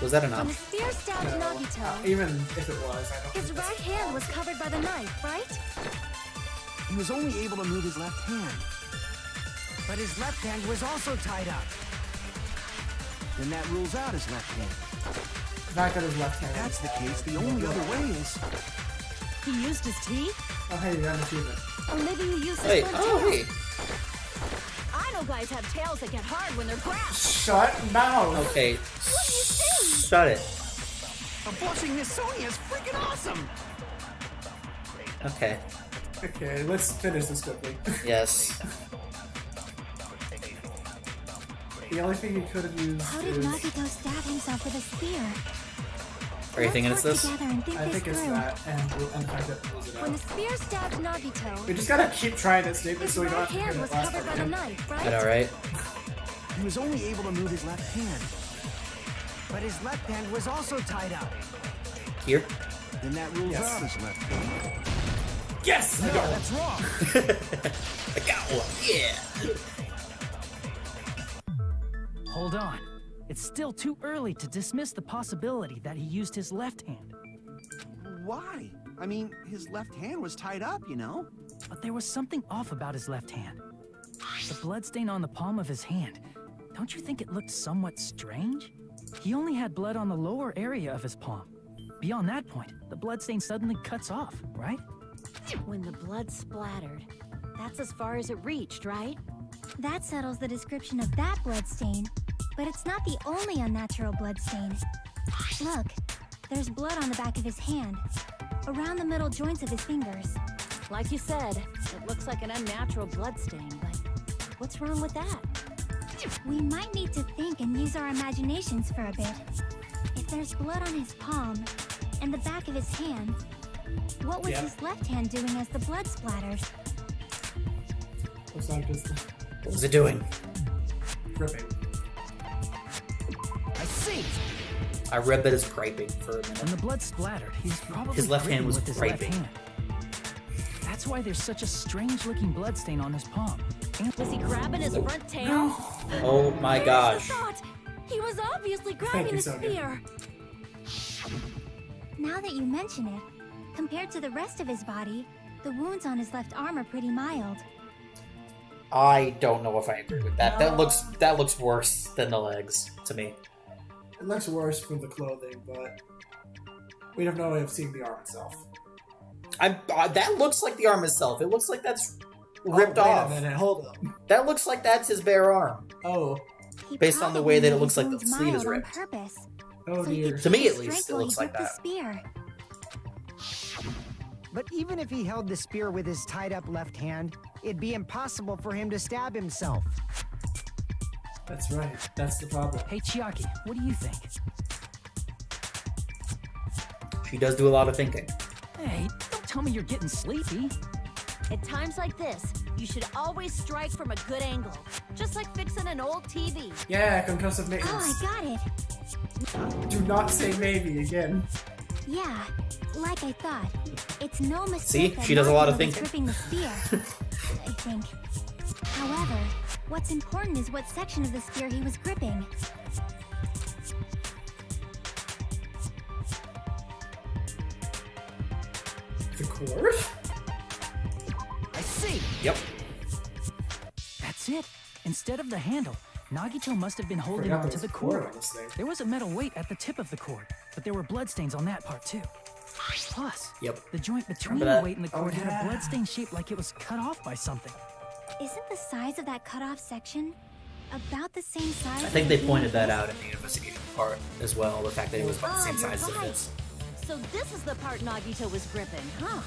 Was that When the enough? spear stabbed Nagito, Even if it was, I don't his think right that's- hand was covered by the knife, right? He was only able to move his left hand. But his left hand was also tied up. Then that rules out his left hand. Not got his left hand. If that's the case, the only other way is... He used his teeth? Oh, hey, you got an achievement. Or maybe you used Wait, his oh, flint hey. too. I know guys boys have tails that get hard when they're grasped. Shut mouth. Okay. Shut it. Enforcing Miss Sonia is freaking awesome! Okay. Okay, let's finish this quickly. Yes. The only thing he could have used How did is... Nagito stab himself with a spear? Are you thinking it's Let's this? work together and think I this think it's through. that, and the fact that it pulls it When the out. spear stabbed Nagito, We just gotta keep trying this statement his so we don't right have to hand hear was that last covered by part the again. knife, right? I know, right? He was only able to move his left hand. But his left hand was also tied up. Here? Then that rules Yes. out his left hand. Yes! I No, got one. that's wrong. I got one. Yeah. Hold on. It's still too early to dismiss the possibility that he used his left hand. Why? I mean, his left hand was tied up, you know? But there was something off about his left hand. The bloodstain on the palm of his hand. Don't you think it looked somewhat strange? He only had blood on the lower area of his palm. Beyond that point, the bloodstain suddenly cuts off, right? When the blood splattered, that's as far as it reached, right? That settles the description of that bloodstain, but it's not the only unnatural bloodstain. Look, there's blood on the back of his hand, around the middle joints of his fingers. Like you said, it looks like an unnatural bloodstain, but what's wrong with that? We might need to think and use our imaginations for a bit. If there's blood on his palm and the back of his hand, what was his left hand doing as the blood splatters? Looks like just What was it doing? gripping. I see! I read that as griping for a minute. When the blood splattered, he was probably His left hand gripping was with his griping. left hand. That's why there's such a strange-looking bloodstain on his palm. And Was he grabbing his front tail? Oh my gosh. There's the thought. He was obviously Thank grabbing you, a Sonia. spear. Now that you mention it, compared to the rest of his body, the wounds on his left arm are pretty mild. I don't know if I agree with that. That looks worse than the legs to me. It looks worse from the clothing, but we have no way of seeing the arm itself. That looks like the arm itself. It looks like that's ripped off. Wait a minute, hold up. That looks like that's his bare arm. Oh, He Based on the way probably that it made looks his like the wounds sleeve is mild on ripped. purpose, oh so he dear. could To me, keep at least, strength it while he looks like gripped the that. spear. But even if he held the spear with his tied up left hand, it'd be impossible for him to stab himself. That's right. That's the problem. hey, Chiaki, what do you think? She does do a lot of thinking. Hey, don't tell me you're getting sleepy. At times like this, you should always strike from a good angle. Just like fixing an old TV. Yeah, concussive Oh, maintenance. I got it. Do not say maybe again. Yeah, like I thought. It's no mistake See? that She does a lot of Nagito was thinking. gripping the spear, I think. However, what's important is what section of the spear he was gripping. The cord? I see! Yep. That's it. Instead of the handle, Nagito must have been holding Forgot onto there the was a cord cord. on this thing. There was a metal weight at the tip of the cord, but there were bloodstains on that part too. Plus, Yep. the joint between Remember the that? weight and the cord Oh, had yeah. a bloodstain shaped like it was cut off by something. Isn't the size of that cut-off section about the same size? I think as they the pointed that human out in the investigation part as well. The fact that it was about the same you're size as right. this. So this is the part Nagito was gripping, huh?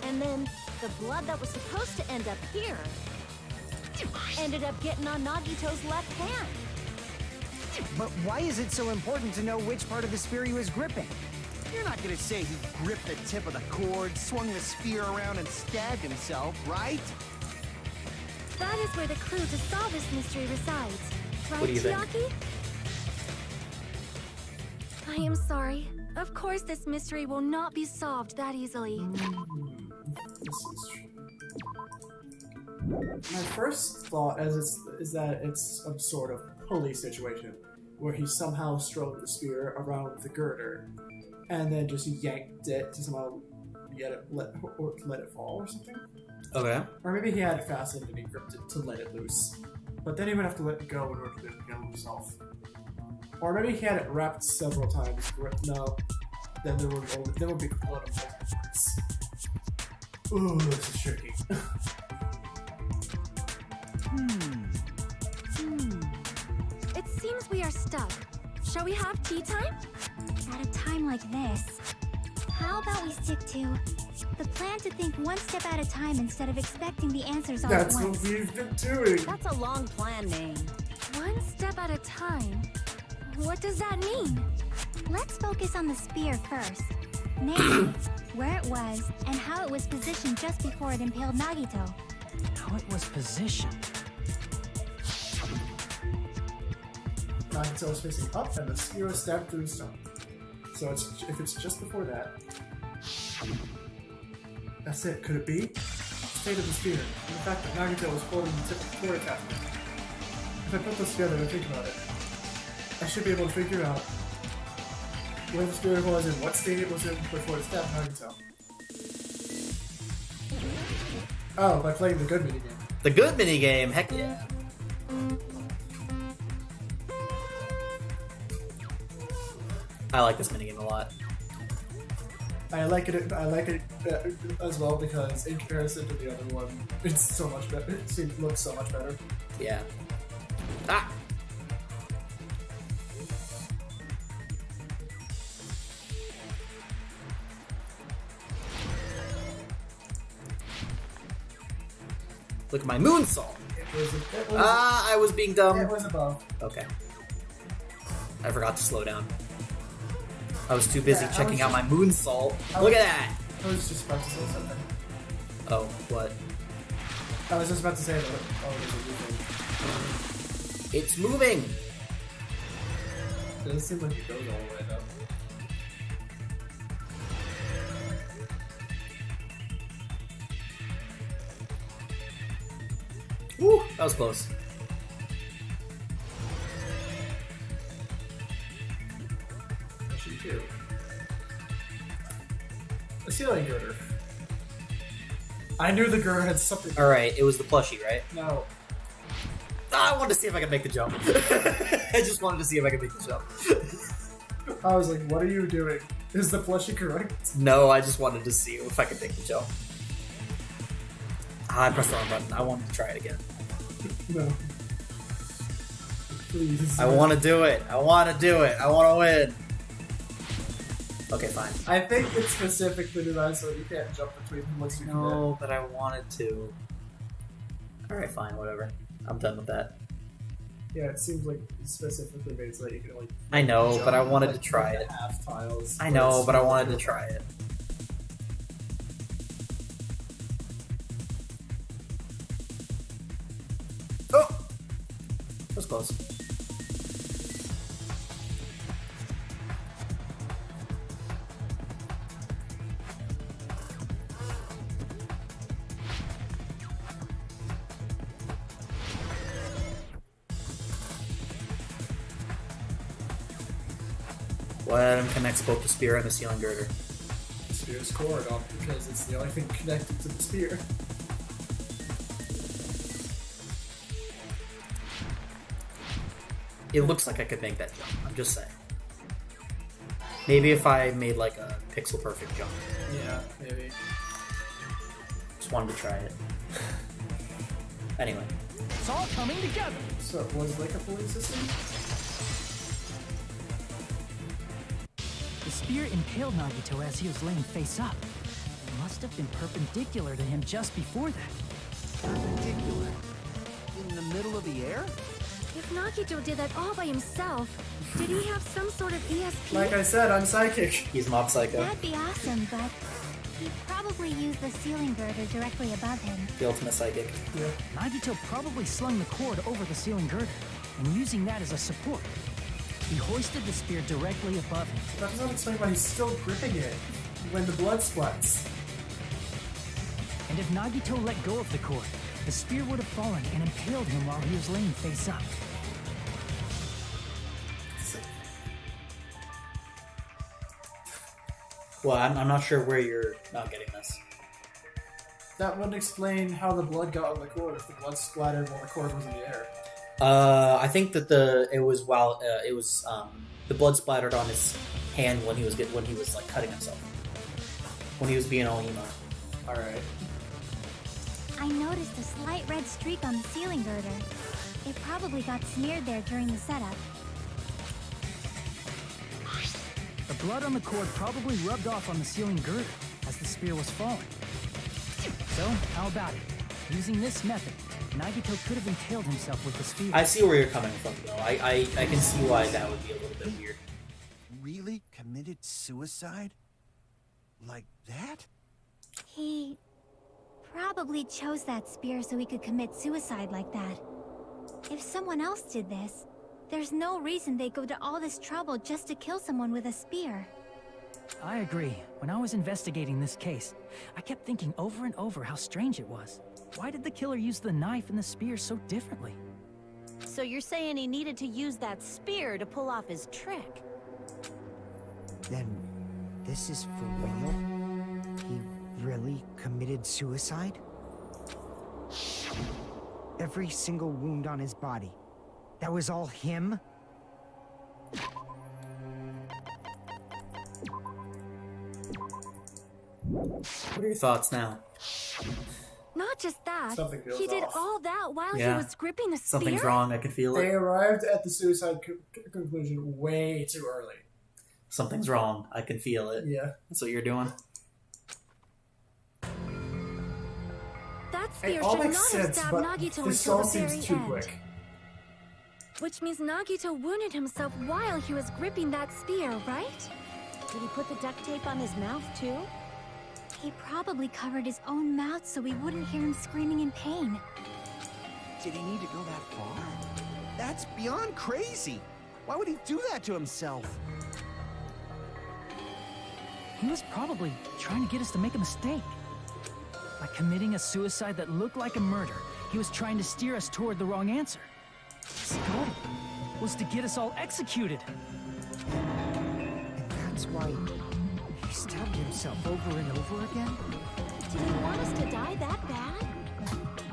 And then the blood that was supposed to end up here ended up getting on Nagito's left hand. But why is it so important to know which part of the spear he was gripping? You're not gonna say he gripped the tip of the cord, swung the spear around, and stabbed himself, right? That is where the clue to solve this mystery resides. Right, What do you think? Chiaki? I am sorry. Of course this mystery will not be solved that easily. This is true. My first thought is that it's some sort of pulley situation where he somehow strode the spear around the girder and then just yanked it to somehow let it fall or something. Okay. Or maybe he had it fastened and he gripped it to let it loose. But then he would have to let it go in order to get it himself. Or maybe he had it wrapped several times. No. Then there would be blood on both parts. Ooh, this is tricky. It seems we are stuck. Shall we have tea time? At a time like this, how about we stick to the plan to think one step at a time instead of expecting the answers all at That's once? what we've been doing. That's a long plan name. One step at a time. What does that mean? Let's focus on the spear first. Namely, where it was and how it was positioned just before it impaled Nagito. How it was positioned. Nagito is facing up and the spear is stabbed through the stone. So if it's just before that. That's it. Could it be? State of the spear. And the fact that Nagito was holding the tip of the core attachment. If I put those together and think about it, I should be able to figure out where the spear was and what state it was in before it stabbed Nagito. Oh, by playing the good minigame. The good minigame, heck yeah. I like this minigame a lot. I like it as well because in comparison to the other one, it's so much better. It looks so much better. Yeah. Ah! Look at my moonsault! I was being dumb. It was above. Okay. I forgot to slow down. I was too busy checking out my moonsault. Look at that! I was just about to say something. Oh, what? I was just about to say that. Oh, there's a new thing. It's moving! It doesn't seem like it goes all the way though. Woo! That was close. She too. A ceiling girder. I knew the girder had something. Alright, it was the plushie, right? No. I wanted to see if I could make the jump. I just wanted to see if I could make the jump. I was like, what are you doing? Is the plushie correct? No, I just wanted to see if I could make the jump. I pressed the wrong button. I wanted to try it again. No. Please. I want to do it. I want to do it. I want to win. Okay, fine. I think it's specifically designed so you can't jump between them once you No, but I wanted to. Alright, fine, whatever. I'm done with that. Yeah, it seems like it's specifically made so that you can like. I know, jump, but I wanted like, to try the it. half tiles. I know, but I wanted to try it. Oh! That was close. Let him connect both the spear and the ceiling girder. The spear's cord off because it's the only thing connected to the spear. It looks like I could make that jump, I'm just saying. Maybe if I made like a pixel perfect jump. Yeah, maybe. Just wanted to try it. Anyway. It's all coming together. So it was like a pulley system? The spear impaled Nagito as he was laying face up. It must have been perpendicular to him just before that. Perpendicular? In the middle of the air? If Nagito did that all by himself, did he have some sort of ESP? Like I said, I'm psychic. He's Mob Psycho. That'd be awesome, but he'd probably use the ceiling girder directly above him. The ultimate psychic. Yeah. Nagito probably slung the cord over the ceiling girder, and using that as a support. He hoisted the spear directly above him. That does not explain why he's still gripping it when the blood splats. And if Nagito let go of the cord, the spear would have fallen and impaled him while he was laying face up. Well, I'm not sure where you're not getting this. That wouldn't explain how the blood got on the cord if the blood splattered while the cord was in the air. I think that the blood splattered on his hand when he was like cutting himself. When he was being all emo. Alright. I noticed a slight red streak on the ceiling girder. It probably got smeared there during the setup. The blood on the cord probably rubbed off on the ceiling girder as the spear was falling. So, how about it? Using this method, Nagito could have impaled himself with the spear. I see where you're coming from, though. I can see why that would be a little bit weird. Really committed suicide? Like that? He probably chose that spear so he could commit suicide like that. If someone else did this, there's no reason they'd go to all this trouble just to kill someone with a spear. I agree. When I was investigating this case, I kept thinking over and over how strange it was. Why did the killer use the knife and the spear so differently? So you're saying he needed to use that spear to pull off his trick? Then, this is for real? He really committed suicide? Every single wound on his body. That was all him? What are your thoughts now? Not just that, Something feels he did off. all that while Yeah. he was gripping the spear? Something's wrong, I can feel They it. arrived at the suicide conclusion way too early. Something's wrong, I can feel it. Yeah. That's what you're doing. That It spear all should makes not have sense, stabbed but Nagito this until all the very seems too end. quick. Which means Nagito wounded himself while he was gripping that spear, right? Did he put the duct tape on his mouth too? He probably covered his own mouth so we wouldn't hear him screaming in pain. Did he need to go that far? That's beyond crazy. Why would he do that to himself? He was probably trying to get us to make a mistake. By committing a suicide that looked like a murder, he was trying to steer us toward the wrong answer. His goal was to get us all executed. And that's why he stabbed himself over and over again? Did he want us to die that bad?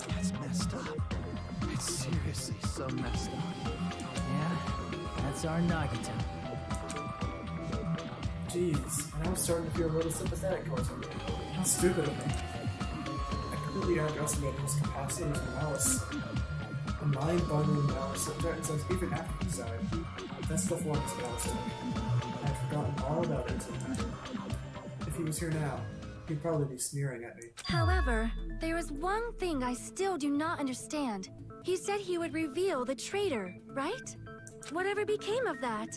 That's messed up. It's seriously so messed up. Yeah, that's our Nagito. Jeez, and I was starting to feel a little sympathetic towards him. How stupid of me. I completely underestimated his capacity for malice. A mind-boggling malice that threatens us even after he died. That's the form his malice took. I had forgotten all about it until now. If he was here now, he'd probably be sneering at me. However, there is one thing I still do not understand. He said he would reveal the traitor, right? Whatever became of that?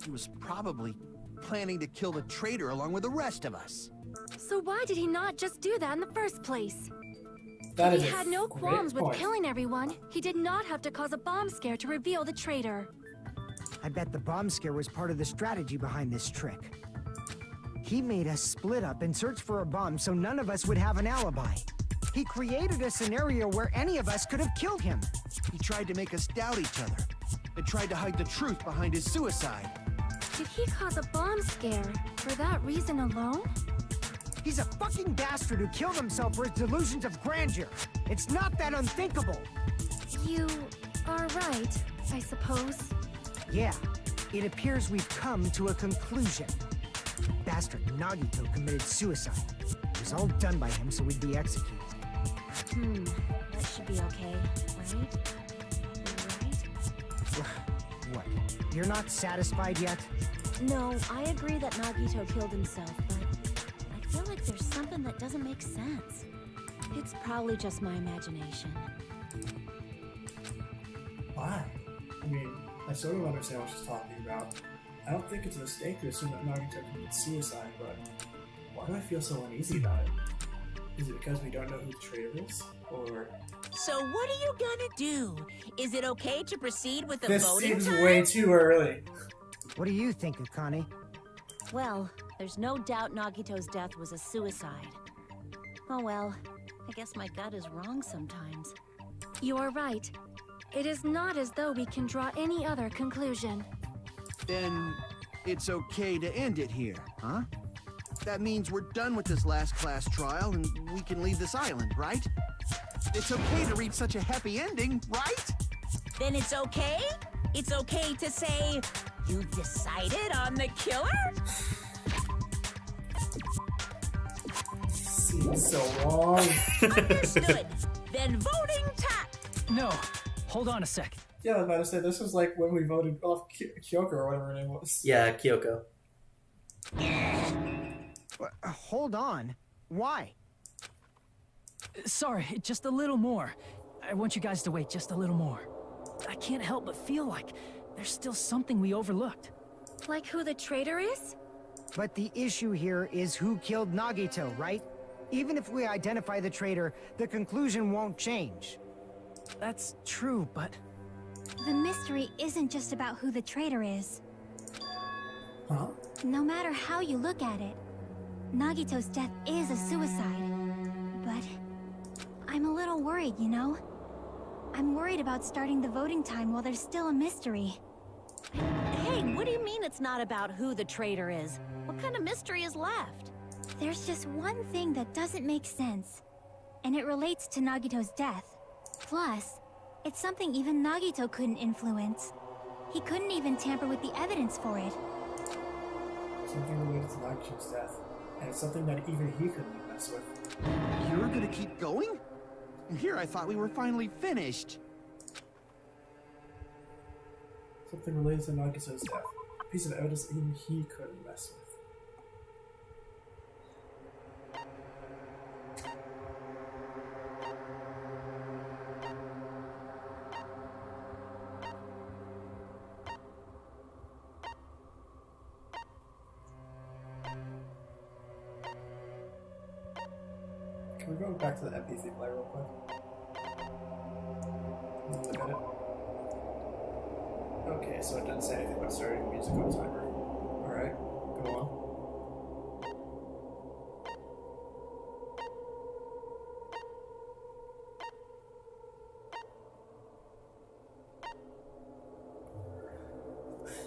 He was probably planning to kill the traitor along with the rest of us. So why did he not just do that in the first place? That If is he a had no great qualms with point. killing everyone, he did not have to cause a bomb scare to reveal the traitor. I bet the bomb scare was part of the strategy behind this trick. He made us split up and search for a bomb so none of us would have an alibi. He created a scenario where any of us could have killed him. He tried to make us doubt each other and tried to hide the truth behind his suicide. Did he cause a bomb scare for that reason alone? He's a fucking bastard who killed himself for his delusions of grandeur. It's not that unthinkable. You are right, I suppose. Yeah, it appears we've come to a conclusion. Bastard Nagito committed suicide. It was all done by him so we'd be executed. That should be okay, right? Right? What? You're not satisfied yet? No, I agree that Nagito killed himself, but I feel like there's something that doesn't make sense. It's probably just my imagination. Why? I mean, I sort of understand what she's talking about. I don't think it's a mistake to assume that Nagito committed suicide, but why do I feel so uneasy about it? Is it because we don't know who the traitor is? Or... So what are you gonna do? Is it okay to proceed with the This voting seems time? way too early. What do you think, Akane? Well, there's no doubt Nagito's death was a suicide. Oh well, I guess my gut is wrong sometimes. You are right. It is not as though we can draw any other conclusion. Then it's okay to end it here, huh? That means we're done with this last class trial and we can leave this island, right? It's okay to reach such a happy ending, right? Then it's okay? It's okay to say, you've decided on the killer? Seems so wrong. Understood. Then voting time. No, hold on a sec. Yeah, I was about to say, this was like when we voted off Kyoko or whatever her name was. Yeah, Kyoko. Hold on. Why? Sorry, just a little more. I want you guys to wait just a little more. I can't help but feel like there's still something we overlooked. Like who the traitor is? But the issue here is who killed Nagito, right? Even if we identify the traitor, the conclusion won't change. That's true, but... The mystery isn't just about who the traitor is. Huh? No matter how you look at it, Nagito's death is a suicide. But I'm a little worried, you know? I'm worried about starting the voting time while there's still a mystery. Hey, what do you mean it's not about who the traitor is? What kind of mystery is left? There's just one thing that doesn't make sense, and it relates to Nagito's death. Plus, it's something even Nagito couldn't influence. He couldn't even tamper with the evidence for it. Something related to Nagito's death. And it's something that even he couldn't mess with. You're gonna keep going? Here I thought we were finally finished. Something related to Nagito's death. A piece of evidence that even he couldn't mess with. Can we go back to the Mp3 player real quick? Look at it. Okay, so it doesn't say anything about starting the music on timer. Alright, go on.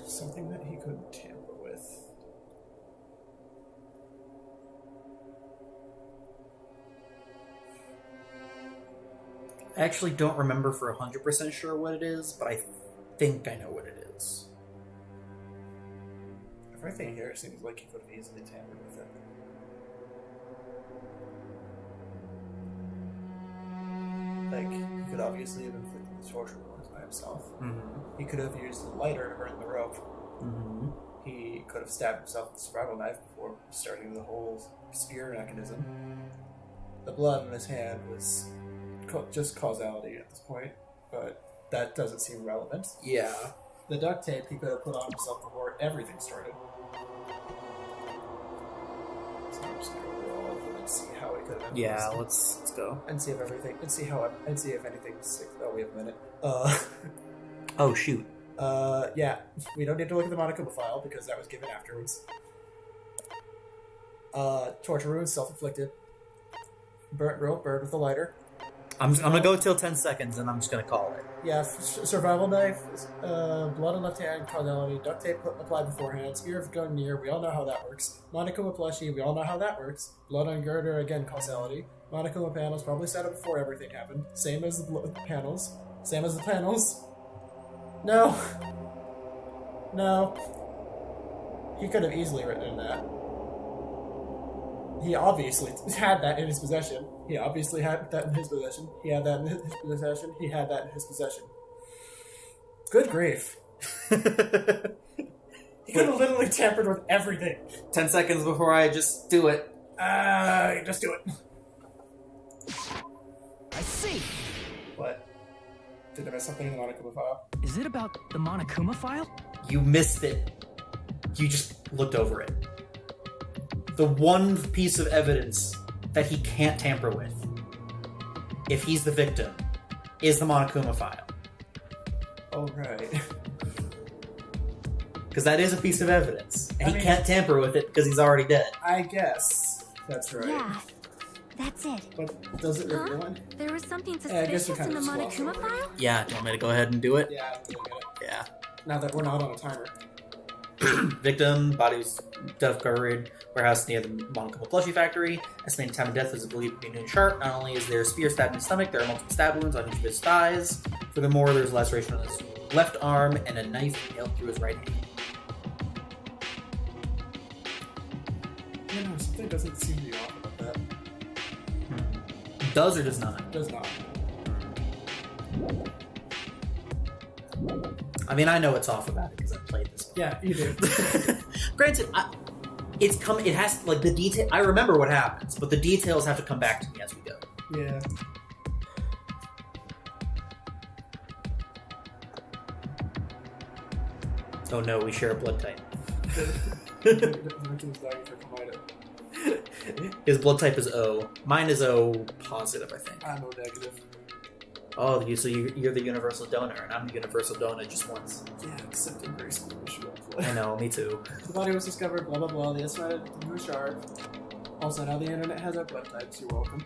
Something that he couldn't tamper with. I actually don't remember for 100% sure what it is, but I think I know what it is. Everything here seems like he could have easily tampered with it. Like, he could obviously have inflicted the torture wounds by himself. Mm-hmm. He could have used the lighter to burn the rope. Mm-hmm. He could have stabbed himself with a survival knife before starting the whole spear mechanism. The blood on his hand was just causality at this point, but that doesn't seem relevant. Yeah. The duct tape he could have put on himself before everything started. So I'm just gonna go over all of them and see how it could have been. Yeah, let's go. And see if everything, and see if anything's sick. Oh, we have a minute. Oh, shoot. Yeah, we don't need to look at the Monokuma file because that was given afterwards. Torture wounds, self-inflicted. Burnt rope, burned with a lighter. I'm gonna go till 10 seconds and I'm just gonna call it. Yeah, survival knife, blood on left hand, causality, duct tape applied beforehand, spear of gun near, we all know how that works. Monokuma plushie, we all know how that works. Blood on girder, again, causality. Monokuma panels, probably set up before everything happened. Same as the panels. Same as the panels. No. No. He could have easily written in that. He obviously had that in his possession. He obviously had that in his possession. He had that in his possession. He had that in his possession. Good grief. He could have literally tampered with everything. 10 seconds before I just do it. Just do it. I see. What? Did I miss something in the Monokuma file? Is it about the Monokuma file? You missed it. You just looked over it. The one piece of evidence that he can't tamper with, if he's the victim, is the Monokuma file. Oh, right. Because that is a piece of evidence. And he can't tamper with it because he's already dead. I guess that's right. Yeah, that's it. But does it reveal one? There was something I guess suspicious in the Monokuma file? Yeah, do you want me to go ahead and do it? Yeah, I'm doing it. Yeah. Now that we're not on a timer. Victim, body was covered, warehouse near the Monokuma plushie factory. Estimated time of death is believed to be noon sharp. Not only is there a spear stabbed in his stomach, there are multiple stab wounds on each of his thighs. Furthermore, there's a laceration on his left arm and a knife nailed through his right hand. You know, something doesn't seem to be off about that. Does or does not? Does not. I mean, I know it's off about it because I played this one. Yeah, you do. Granted, it has, like, the detail... I remember what happens, but the details have to come back to me as we go. Yeah. Oh no, we share a blood type. His blood type is O. Mine is O positive, I think. I'm O negative. Oh, so you're the universal donor, and I'm the universal donor just once. Yeah, except in very small issue. I know, me too. The body was discovered, blah blah blah, the estimated new shard. Also, now the internet has our blood types, you're welcome.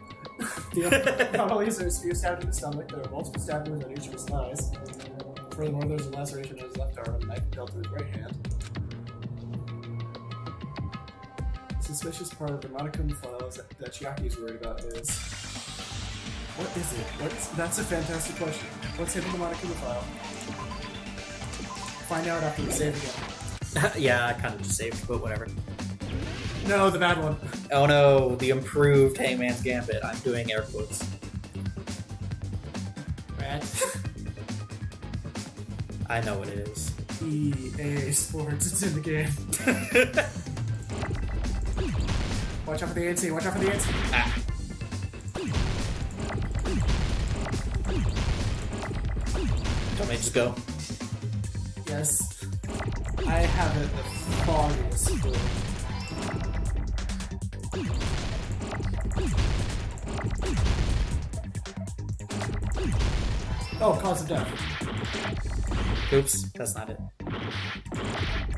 Not only is there a spear stabbed in the stomach, there are multiple stab wounds on each of his thighs. Furthermore, there's a laceration in his left arm and a knife dealt to his right hand. The suspicious part of the Monokuma files that Chiaki is worried about is... What is it? That's a fantastic question. What's hidden in the Monokuma file? Find out after we save again. Yeah, I kind of just saved, but whatever. No, the bad one. Oh no, the improved Hangman's Gambit. I'm doing air quotes. Rat. I know what it is. EA Sports, it's in the game. Watch out for the ANC, watch out for the ANC. Ah. Don't make just go. Yes. I haven't the foggiest clue. Oh, cause of death. Oops, that's not it.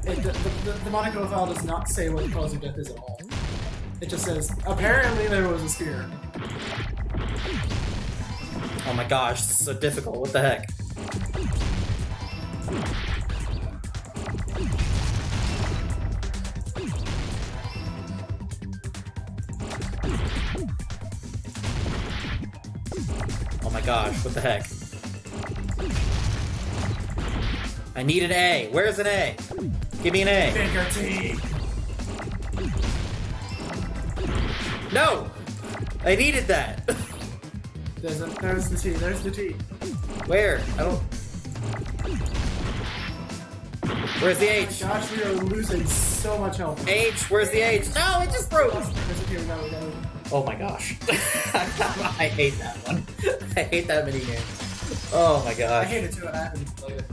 The Monaco file does not say what the cause of death is at all. It just says, apparently there was a spear. Oh my gosh, this is so difficult. What the heck? Oh my gosh, what the heck? I need an A. Where's an A? Give me an A. Bigger T. No! I needed that. There's the T. There's the T. Where? I don't... Where's the H? Oh my gosh, we are losing so much health. H, where's the H? No, it just broke! Oh my gosh. I hate that one. I hate that minigame. Oh my gosh. I hate it too, and I haven't even played it.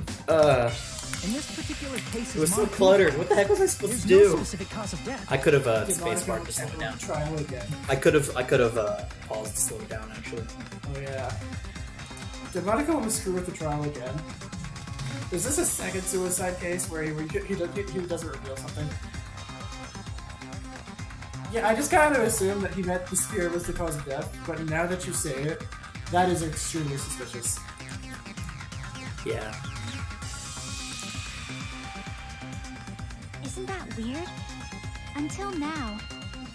In this particular case, it was so cluttered. What the heck was I supposed to do? No specific cause of death. I could have spacebar to slow it down. Trial again. I could have paused to slow it down actually. Oh yeah. Did Monaco want to screw with the trial again? Is this a second suicide case where he doesn't reveal something? Yeah, I just kind of assumed that he meant the spear was the cause of death, but now that you say it, that is extremely suspicious. Yeah. Isn't that weird? Until now,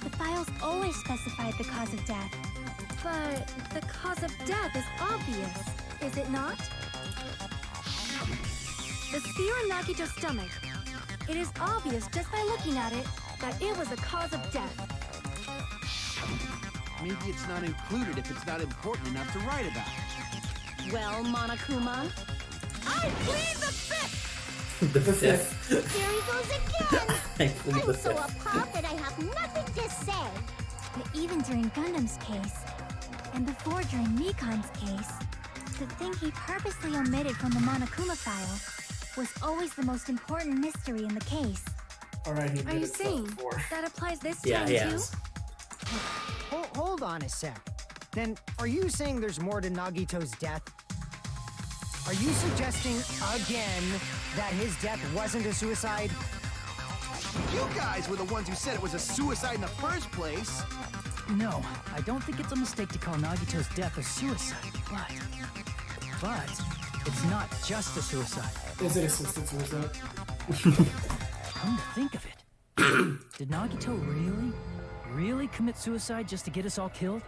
the files always specified the cause of death. But the cause of death is obvious, is it not? The spear in Nagito's stomach. It is obvious just by looking at it that it was the cause of death. Maybe it's not included if it's not important enough to write about. Well, Monokuma, I plead the fifth! The fifth. Here he goes again. I plead the I'm so fifth. appalled that I have nothing to say. But even during Gundam's case, and before during Mikan's case, the thing he purposely omitted from the Monokuma file was always the most important mystery in the case. Alright, he Are you admitted stuff saying before. that applies this Yeah, time he too? has. Hold on a sec. Then, are you saying there's more to Nagito's death? Are you suggesting, again, that his death wasn't a suicide? You guys were the ones who said it was a suicide in the first place. No, I don't think it's a mistake to call Nagito's death a suicide, but it's not just a suicide. Is it assisted suicide? Come to think of it, did Nagito really commit suicide just to get us all killed?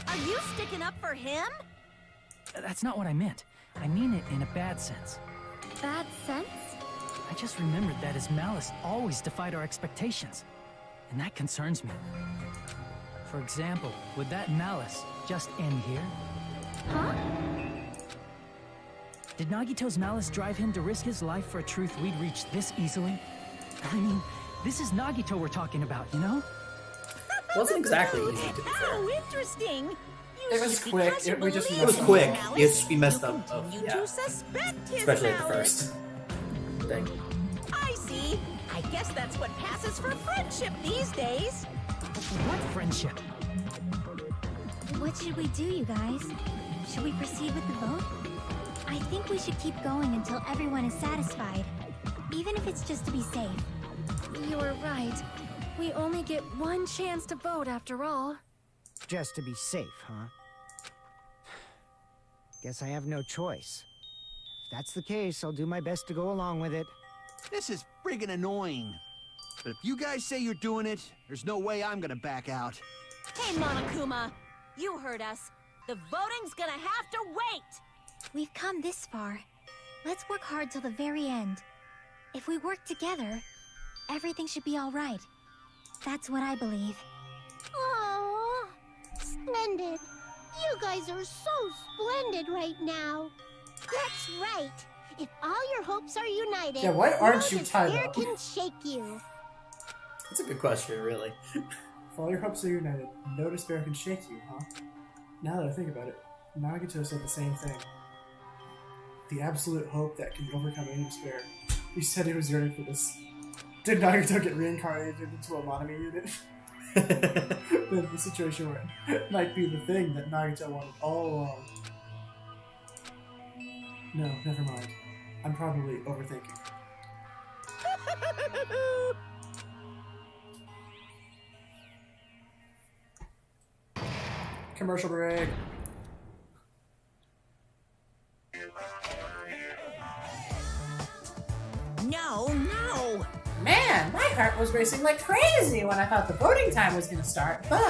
are you sticking up for him? That's not what I meant. I mean it in a bad sense. Bad sense? I just remembered that his malice always defied our expectations, and that concerns me. For example, would that malice just end here? Huh? Did Nagito's malice drive him to risk his life for a truth we'd reach this easily? I mean, this is Nagito we're talking about, you know? Wasn't exactly easy, to be fair. How interesting! It was quick. It was quick. We messed up. You Yeah. to suspect his Especially at the malice. first thing. I see. I guess that's what passes for friendship these days. What friendship? What should we do, you guys? Should we proceed with the vote? I think we should keep going until everyone is satisfied, even if it's just to be safe. You're right. We only get one chance to vote after all. Just to be safe, huh? Guess I have no choice. If that's the case, I'll do my best to go along with it. This is friggin' annoying. But if you guys say you're doing it, there's no way I'm gonna back out. Hey, Monokuma, you heard us. The voting's gonna have to wait. We've come this far. Let's work hard till the very end. If we work together, everything should be all right. That's what I believe. Aww, splendid. You guys are so splendid right now. That's right. If all your hopes are united, Yeah, why aren't you no tied despair up? can shake you. That's a good question, really. If all your hopes are united, no despair can shake you, huh? Now that I think about it, Nagito said the same thing. The absolute hope that can overcome any despair. He said he was yearning for this. Did Nagito get reincarnated into a Monami unit? Then the situation where it might be the thing that Nagito wanted all along. No, never mind. I'm probably overthinking. Commercial break. No! Man, my heart was racing like crazy when I thought the voting time was going to start, but...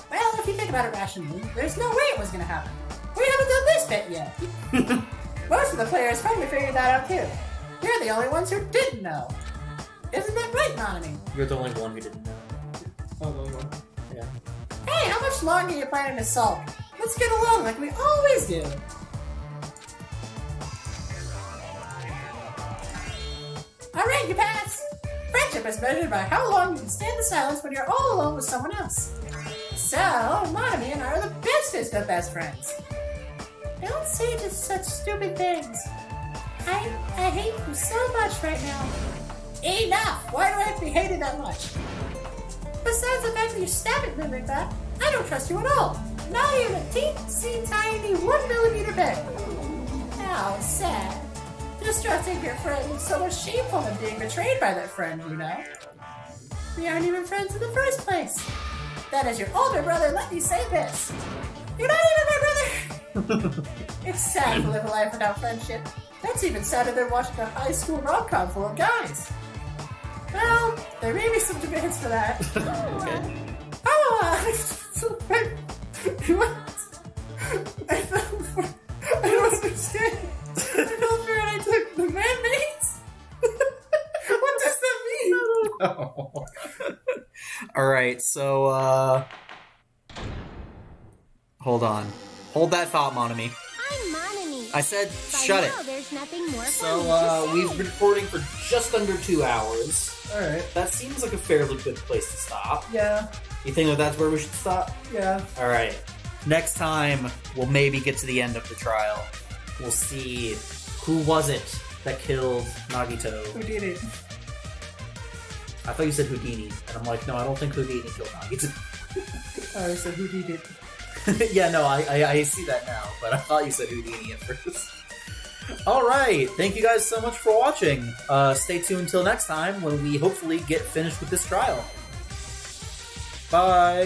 Well, if you think about it rationally, there's no way it was going to happen. We haven't done this bit yet. Most of the players probably figured that out too. You're the only ones who didn't know. Isn't that right, Monami? You're the only one who didn't know. Oh, the only one. Yeah. Hey, how much longer are you planning to sulk? Let's get along like we always do. Alright, you pass! Friendship is measured by how long you can stand the silence when you're all alone with someone else. So, Monami and I are the bestest of best friends. Don't say just such stupid things. I hate you so much right now. Enough! Why do I have to be hated that much? Besides the fact that you stab at me like that, I don't trust you at all. Not even a teensy tiny 1mm bit. How sad. Distrusting your friend is so much shameful than being betrayed by that friend, you know? We aren't even friends in the first place. That is your older brother, let me say this. You're not even my brother! It's sad to live a life without friendship. That's even sadder than watching a high school rom-com full of guys. Well, there may be some debates for that. Okay. I don't understand. I fell for it. I took the man-mates. What does that mean? No. Alright, so, hold on. Hold that thought, Monami. I'm Monami. I said, By shut now, it. There's nothing more for me So, to say. we've been recording for just under 2 hours. Alright. That seems like a fairly good place to stop. Yeah. You think that that's where we should stop? Yeah. Alright. Next time, we'll maybe get to the end of the trial. We'll see who was it that killed Nagito. Who did it? I thought you said Houdini, and I'm like, no, I don't think Houdini killed Nagito. I said who did it? Yeah, no, I see that now, but I thought you said Houdini at first. Alright, thank you guys so much for watching. Stay tuned until next time when we hopefully get finished with this trial. Bye!